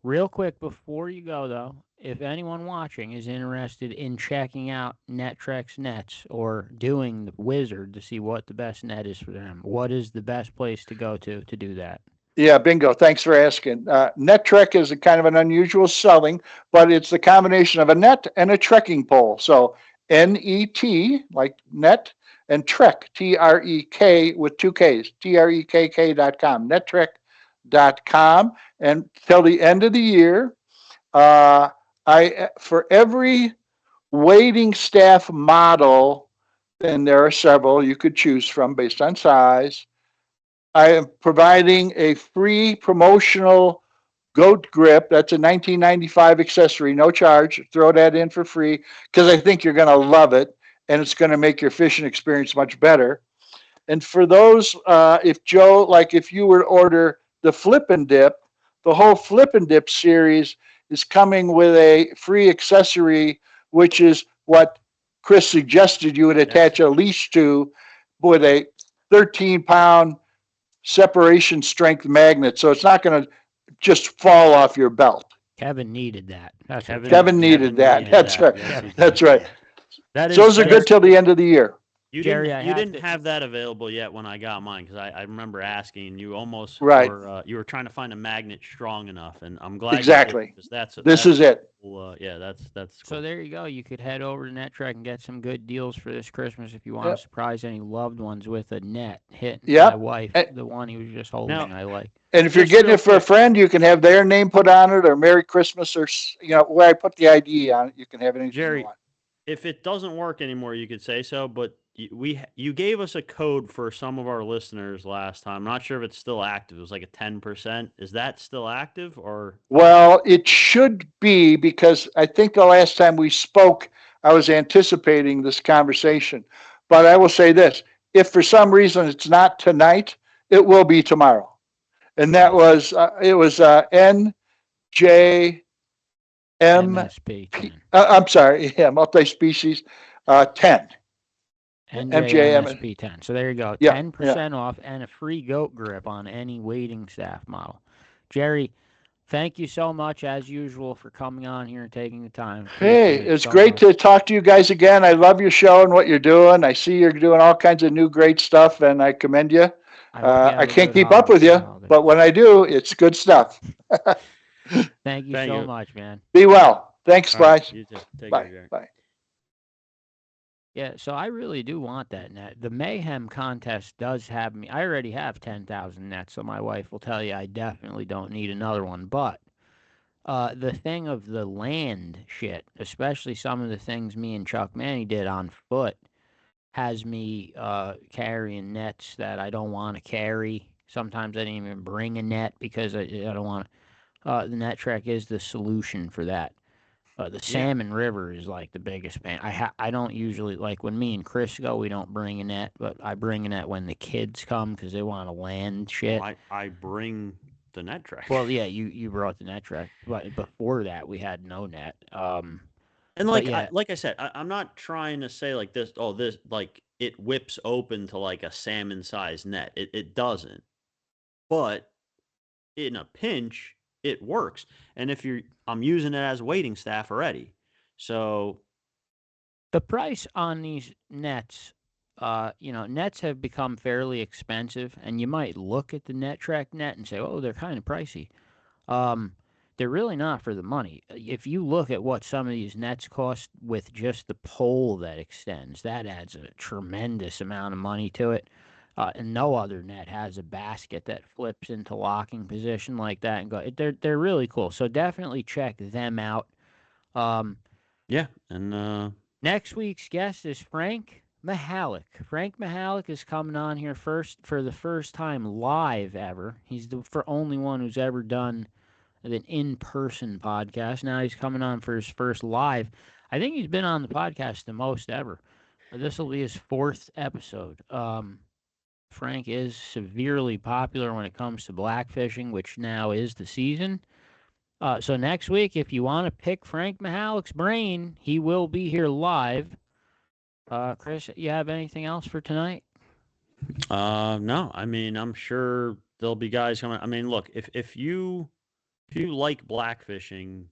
Real quick before you go, though, if anyone watching is interested in checking out Netrekk's nets or doing the wizard to see what the best net is for them, what is the best place to go to do that? Yeah, bingo. Thanks for asking. Netrekk is a kind of an unusual selling, but it's the combination of a net and a trekking pole. So N-E-T, like net, and Trekk, T-R-E-K with 2 Ks, Trekk.com, Netrekk.com. And till the end of the year, for every wading staff model, and there are several you could choose from based on size, I am providing a free promotional goat grip. That's a $19.95 accessory, no charge. Throw that in for free because I think you're going to love it, and it's going to make your fishing experience much better. And for those, if you were to order the Flip and Dip, the whole Flip and Dip series is coming with a free accessory, which is what Chris suggested you would attach a leash to with a 13-pound separation strength magnet. So it's not going to just fall off your belt. Kevin needed that. Kevin needed that. That's right. That's right. Those are good till the end of the year. You didn't have that available yet when I got mine because I remember asking you almost you were trying to find a magnet strong enough, and I'm glad exactly. This is it. That's cool. So there you go. You could head over to Netrekk and get some good deals for this Christmas if you want to surprise any loved ones with a net. My wife, the one he was just holding. I like. And if you're getting it for a friend, you can have their name put on it, or Merry Christmas, or where I put the ID on it. You can have anything Jerry, you want. If it doesn't work anymore, you could say so, but you gave us a code for some of our listeners last time. I'm not sure if it's still active. It was like a 10%. Is that still active or? Well, it should be because I think the last time we spoke, I was anticipating this conversation. But I will say this: if for some reason it's not tonight, it will be tomorrow. And that was NJMSP MSP 10. I'm sorry, yeah, multi-species 10. NJMSP 10. So there you go. Yeah, 10% off and a free goat grip on any waiting staff model. Jerry, thank you so much, as usual, for coming on here and taking the time. Hey, it's great to talk to you guys again. I love your show and what you're doing. I see you're doing all kinds of new great stuff, and I commend you. I can't keep up with you, but when I do, it's good stuff. Thank you so much, man. Be well. Thanks, guys. You too. Take Bye. care, Jerry. Bye. Yeah, so I really do want that net. The Mayhem contest does have me. I already have 10,000 nets, so my wife will tell you I definitely don't need another one. But the thing of the land shit, especially some of the things me and Chuck Manny did on foot, has me carrying nets that I don't want to carry. Sometimes I didn't even bring a net because I don't want to. The Netrekk is the solution for that. The Salmon River is like the biggest pain. I don't usually, like when me and Chris go, we don't bring a net, but I bring a net when the kids come because they want to land shit. Well, I bring the Netrekk. Well, yeah, you brought the Netrekk, but before that we had no net. And like I said, I'm not trying to say like this. Oh, this like it whips open to like a salmon-sized net. It doesn't. But in a pinch, it works. And if I'm using it as waiting staff already. So the price on these nets, nets have become fairly expensive, and you might look at the Netrekk net and say, oh, they're kind of pricey. They're really not for the money. If you look at what some of these nets cost with just the pole that extends, that adds a tremendous amount of money to it. And no other net has a basket that flips into locking position like that and go. They're really cool. So definitely check them out. Yeah, and next week's guest is Frank Michalek. Frank Michalek is coming on here for the first time live ever. He's the only one who's ever done an in-person podcast. Now he's coming on for his first live. I think he's been on the podcast the most ever. This will be his 4th episode. Frank is severely popular when it comes to blackfishing, which now is the season. So next week, if you want to pick Frank Michalek's brain, he will be here live. Chris, you have anything else for tonight? No. I mean, I'm sure there'll be guys coming. I mean, look, if you like blackfishing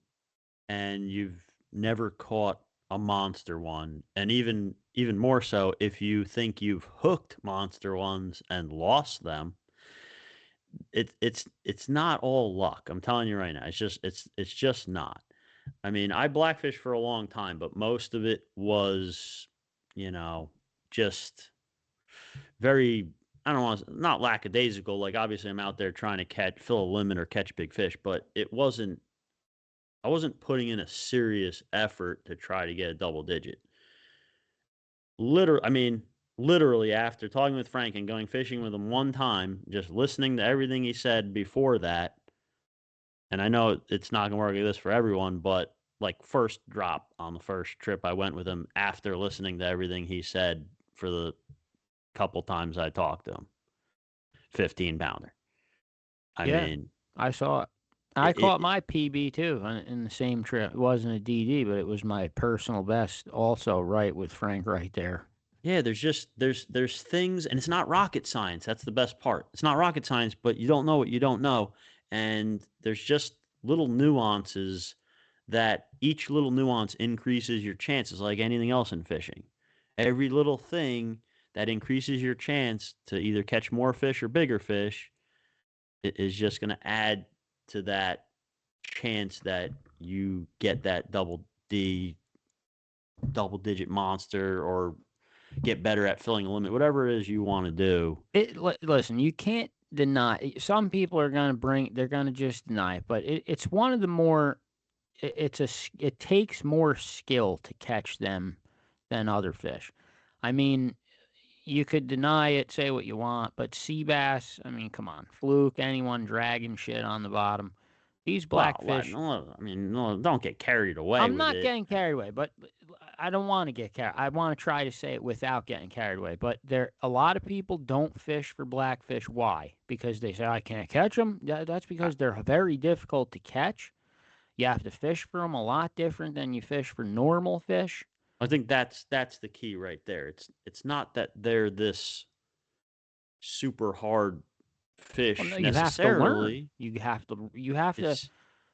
and you've never caught a monster one, and even more so if you think you've hooked monster ones and lost them, it's not all luck. I'm telling you right now. It's just not. I mean, I blackfished for a long time, but most of it was, just very, I don't want to, not lackadaisical. Like obviously I'm out there trying to fill a limit or catch big fish, but I wasn't putting in a serious effort to try to get a double digit. Literally after talking with Frank and going fishing with him one time, just listening to everything he said before that, and I know it's not going to work like this for everyone, but like first drop on the first trip I went with him after listening to everything he said for the couple times I talked to him. 15-pounder. I mean, I saw it. I caught my PB too in the same trip. It wasn't a DD, but it was my personal best also, right with Frank right there. Yeah, there's things, and it's not rocket science. That's the best part. It's not rocket science, but you don't know what you don't know. And there's just little nuances that each little nuance increases your chances, like anything else in fishing. Every little thing that increases your chance to either catch more fish or bigger fish is just going to add to that chance that you get that double digit monster or get better at filling a limit, whatever it is you want to do. Listen, you can't deny. Some people are going to they're going to just deny it, but it's one of the more, it takes more skill to catch them than other fish. I mean, you could deny it, say what you want, but sea bass, I mean, come on, fluke, anyone dragging shit on the bottom. These blackfish. No, don't get carried away. I'm not getting carried away, but I don't want to get carried. I want to try to say it without getting carried away. But a lot of people don't fish for blackfish. Why? Because they say I can't catch them. That's because they're very difficult to catch. You have to fish for them a lot different than you fish for normal fish. I think that's the key right there. It's not that they're this super hard fish Well, no, you have to learn. necessarily. You have to. It's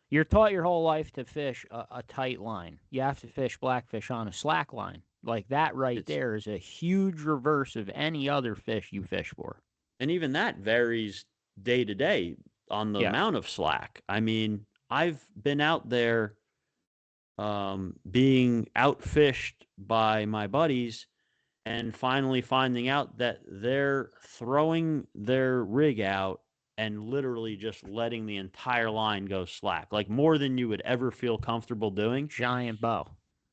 You're taught your whole life to fish a tight line. You have to fish blackfish on a slack line. Like that right it's there is a huge reverse of any other fish you fish for. and even that varies day to day on the Yes. amount of slack. I mean, I've been out there being outfished by my buddies and finally finding out that they're throwing their rig out and literally just letting the entire line go slack, like more than you would ever feel comfortable doing. Giant bow.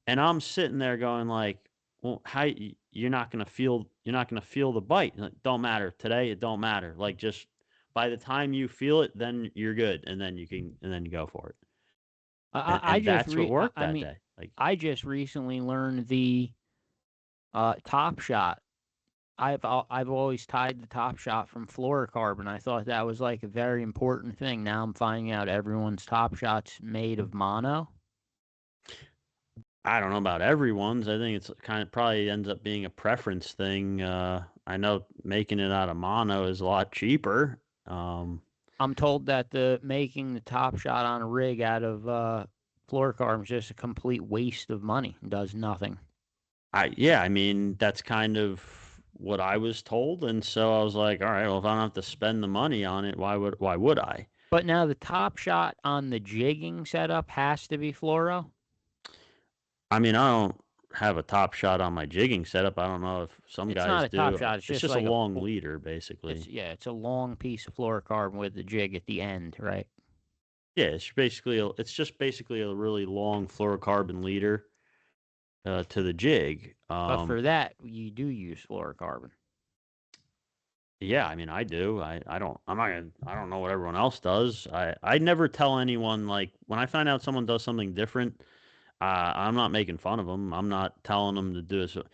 And I'm sitting there going like, well, how you're not gonna feel the bite. Like, don't matter today. It don't matter. Like just by the time you feel it, then you're good, and then you go for it. And that's what worked that day. Like I just recently learned the top shot. I've always tied the top shot from fluorocarbon. I thought that was like a very important thing. Now I'm finding out everyone's top shot's made of mono. I don't know about everyone's. I think it's kind of probably ends up being a preference thing. I know making it out of mono is a lot cheaper. I'm told that making the top shot on a rig out of fluorocarbon is just a complete waste of money. It does nothing. I mean, that's kind of what I was told, and so I was like, all right, well, if I don't have to spend the money on it, why would I? But now the top shot on the jigging setup has to be fluoro? I mean, I don't have a top shot on my jigging setup. I don't know if some It's guys not a do. top shot. It's just just like a long leader, basically. It's a long piece of fluorocarbon with the jig at the end, right? Yeah, it's just basically a really long fluorocarbon leader to the jig. But for that, you do use fluorocarbon. Yeah, I mean, I do. I don't know what everyone else does. I never tell anyone, like, when I find out someone does something different, I'm not making fun of them. I'm not telling them to do it. So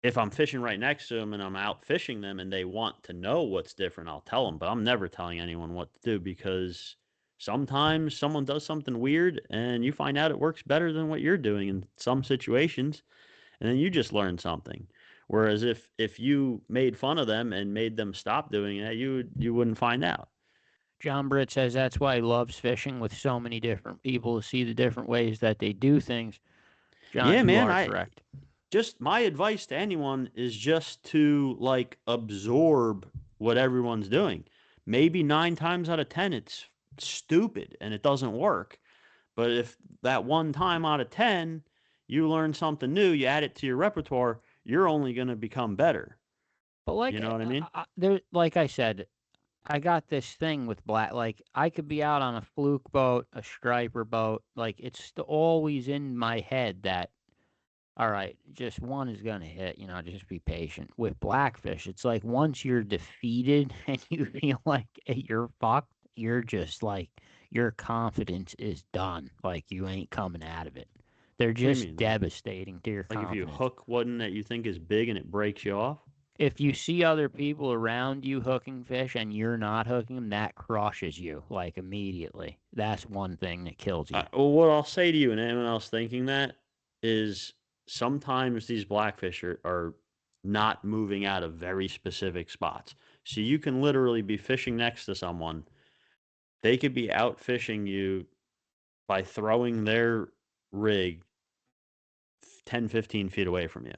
if I'm fishing right next to them and I'm out fishing them and they want to know what's different, I'll tell them. But I'm never telling anyone what to do, because sometimes someone does something weird and you find out it works better than what you're doing in some situations, and then you just learn something. Whereas if you made fun of them and made them stop doing it, you wouldn't find out. John Britt says that's why he loves fishing with so many different people to see the different ways that they do things. John, Yeah, you man, are correct. Just my advice to anyone is just to like absorb what everyone's doing. Maybe 9 times out of 10 it's stupid and it doesn't work. But if that one time out of 10 you learn something new, you add it to your repertoire, you're only going to become better. But like, you know what I mean? Like I said, I got this thing with black. Like I could be out on a fluke boat, a striper boat. Like it's always in my head that, all right, just one is gonna hit. Just be patient. With blackfish, it's like once you're defeated and you feel like you're fucked, you're just like your confidence is done. Like you ain't coming out of it. They're just devastating to your confidence. Like if you hook one that you think is big and it breaks you off? If you see other people around you hooking fish and you're not hooking them, that crushes you, like, immediately. That's one thing that kills you. Well, what I'll say to you and anyone else thinking that is sometimes these blackfish are not moving out of very specific spots. So you can literally be fishing next to someone. They could be out fishing you by throwing their rig 10, 15 feet away from you.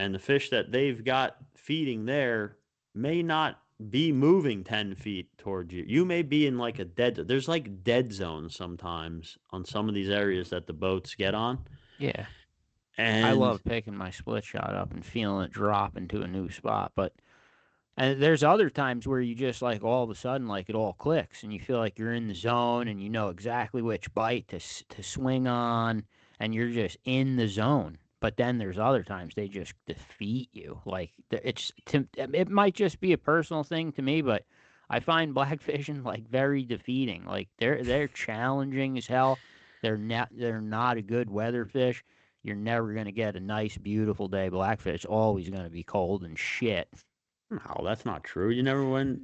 And the fish that they've got feeding there may not be moving 10 feet towards you. You may be in like a there's like dead zones sometimes on some of these areas that the boats get on. Yeah. And I love picking my split shot up and feeling it drop into a new spot. And there's other times where you just like all of a sudden like it all clicks and you feel like you're in the zone and you know exactly which bite to swing on and you're just in the zone. But then there's other times they just defeat you. Like it might just be a personal thing to me, but I find blackfishing like very defeating. Like they're challenging as hell. They're not a good weather fish. You're never gonna get a nice, beautiful day blackfish. It's always gonna be cold and shit. No, that's not true. You never went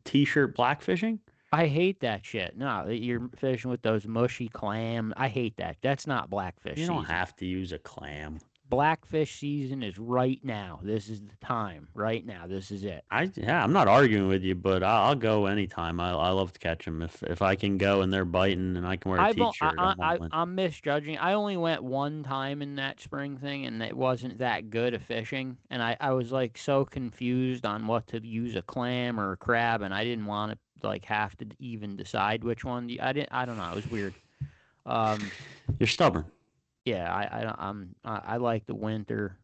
t-shirt blackfishing? I hate that shit. No, you're fishing with those mushy clams. I hate that. That's not blackfish You season. don't have to use a clam. Blackfish season is right now. This is the time. Right now. This is it. I'm not arguing with you, but I'll go anytime. I love to catch them. If I can go and they're biting and I can wear a t-shirt, I'm all in. I'm misjudging. I only went one time in that spring thing, and it wasn't that good of fishing. And I was like so confused on what to use, a clam or a crab, and I didn't want to like have to even decide which one. I don't know. It was weird. You're stubborn. Yeah, I like the winter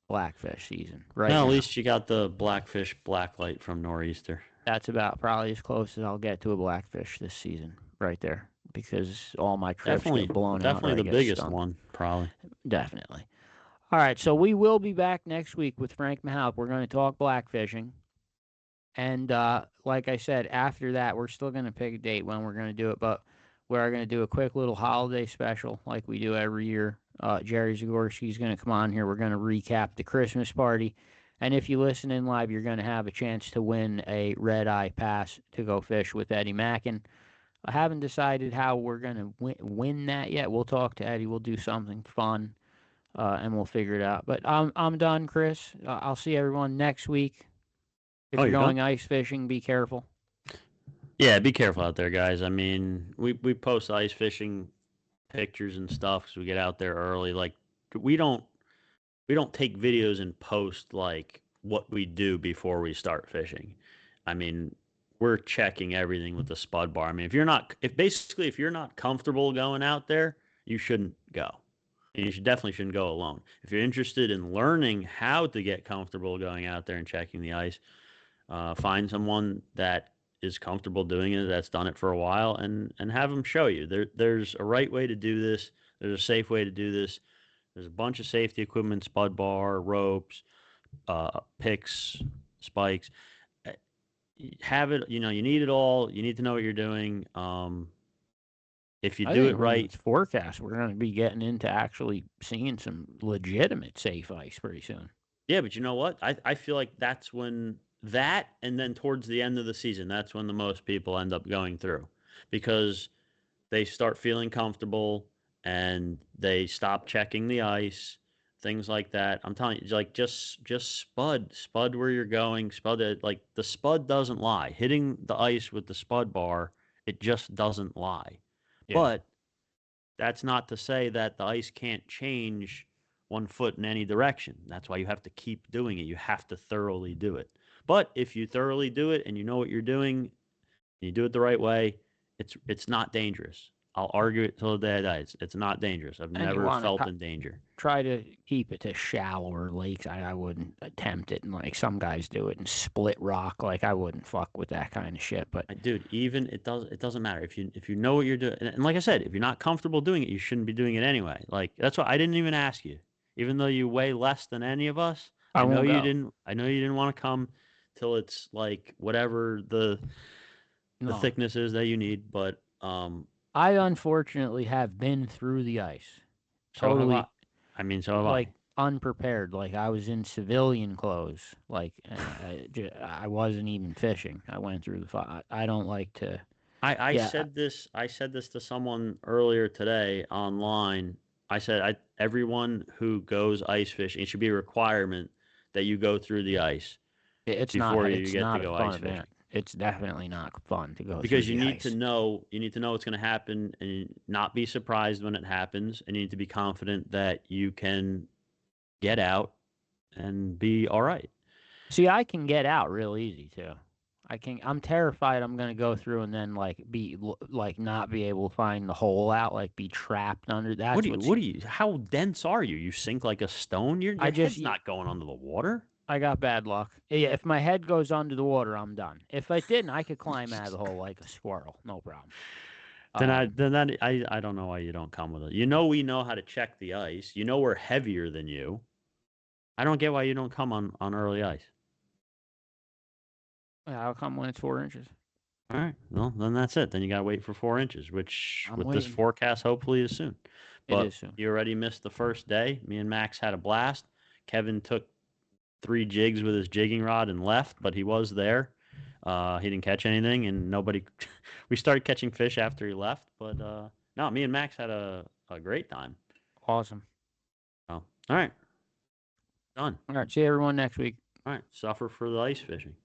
blackfish season. Right. Well, now. at least you got the blackfish blacklight from Nor'easter. That's about probably as close as I'll get to a blackfish this season, right there, because all my trips get blown out. Definitely the biggest one, probably. Definitely. All right, so we will be back next week with Frank Michalek. We're going to talk blackfishing, and like I said, after that, we're still going to pick a date when we're going to do it, but we're going to do a quick little holiday special like we do every year. Jerry Zagorski's going to come on here. We're going to recap the Christmas party. And if you listen in live, you're going to have a chance to win a red-eye pass to go fish with Eddie Mackin. I haven't decided how we're going to win that yet. We'll talk to Eddie. We'll do something fun, and we'll figure it out. But I'm done, Chris. I'll see everyone next week. If you're going ice fishing, be careful. Yeah, be careful out there, guys. I mean, we post ice fishing pictures and stuff because we get out there early. Like, we don't take videos and post like what we do before we start fishing. I mean, we're checking everything with the spud bar. I mean, if you're not comfortable going out there, you shouldn't go. And you definitely shouldn't go alone. If you're interested in learning how to get comfortable going out there and checking the ice, find someone that is comfortable doing it, that's done it for a while, and have them show you. There's a right way to do this. There's a safe way to do this. There's a bunch of safety equipment, spud bar, ropes, picks, spikes. Have it, you need it all. You need to know what you're doing. If you do it right. It's forecast, we're going to be getting into actually seeing some legitimate safe ice pretty soon. Yeah, but you know what? I feel like that's when that, and then towards the end of the season, that's when the most people end up going through, because they start feeling comfortable and they stop checking the ice, things like that. I'm telling you, like just spud where you're going, spud it. Like the spud doesn't lie. Hitting the ice with the spud bar, it just doesn't lie. Yeah. But that's not to say that the ice can't change 1 foot in any direction. That's why you have to keep doing it. You have to thoroughly do it. But if you thoroughly do it and you know what you're doing, and you do it the right way, it's not dangerous. I'll argue it till the day I die. It's not dangerous. I've never felt in danger. Try to keep it to shallower lakes. I wouldn't attempt it, and like some guys do it, and split rock. Like I wouldn't fuck with that kind of shit. But dude, even it doesn't matter if you know what you're doing. And like I said, if you're not comfortable doing it, you shouldn't be doing it anyway. Like that's why I didn't even ask you, even though you weigh less than any of us. I know you didn't want to come till it's like whatever the thickness is that you need, but I unfortunately have been through the ice. Totally. So have like unprepared. Like I was in civilian clothes. Like I wasn't even fishing. I went through the fire. I don't like to. I said this to someone earlier today online. I said everyone who goes ice fishing, it should be a requirement that you go through the ice. It's before not. you It's get not to go a fun ice fishing. event. It's definitely not fun to go because through you the need ice. to know what's going to happen and not be surprised when it happens, and you need to be confident that you can get out and be all right. See, I can get out real easy too. I'm terrified I'm going to go through and then not be able to find the hole out, like be trapped under that. How dense are you? You sink like a stone? Your head's not going under the water. I got bad luck. Yeah, if my head goes under the water, I'm done. If I didn't, I could climb out of the hole like a squirrel, no problem. I don't know why you don't come with it. We know how to check the ice. We're heavier than you. I don't get why you don't come on early ice. I'll come when it's 4 inches. All right. Well, then that's it. Then you got to wait for 4 inches, which this forecast hopefully is soon. But it is soon. You already missed the first day. Me and Max had a blast. Kevin took 3 jigs with his jigging rod and left, but he was there. He didn't catch anything, and nobody. We started catching fish after he left, but no, me and Max had a great time. Awesome. Oh, all right, done. All right, see everyone next week. All right, suffer for the ice fishing.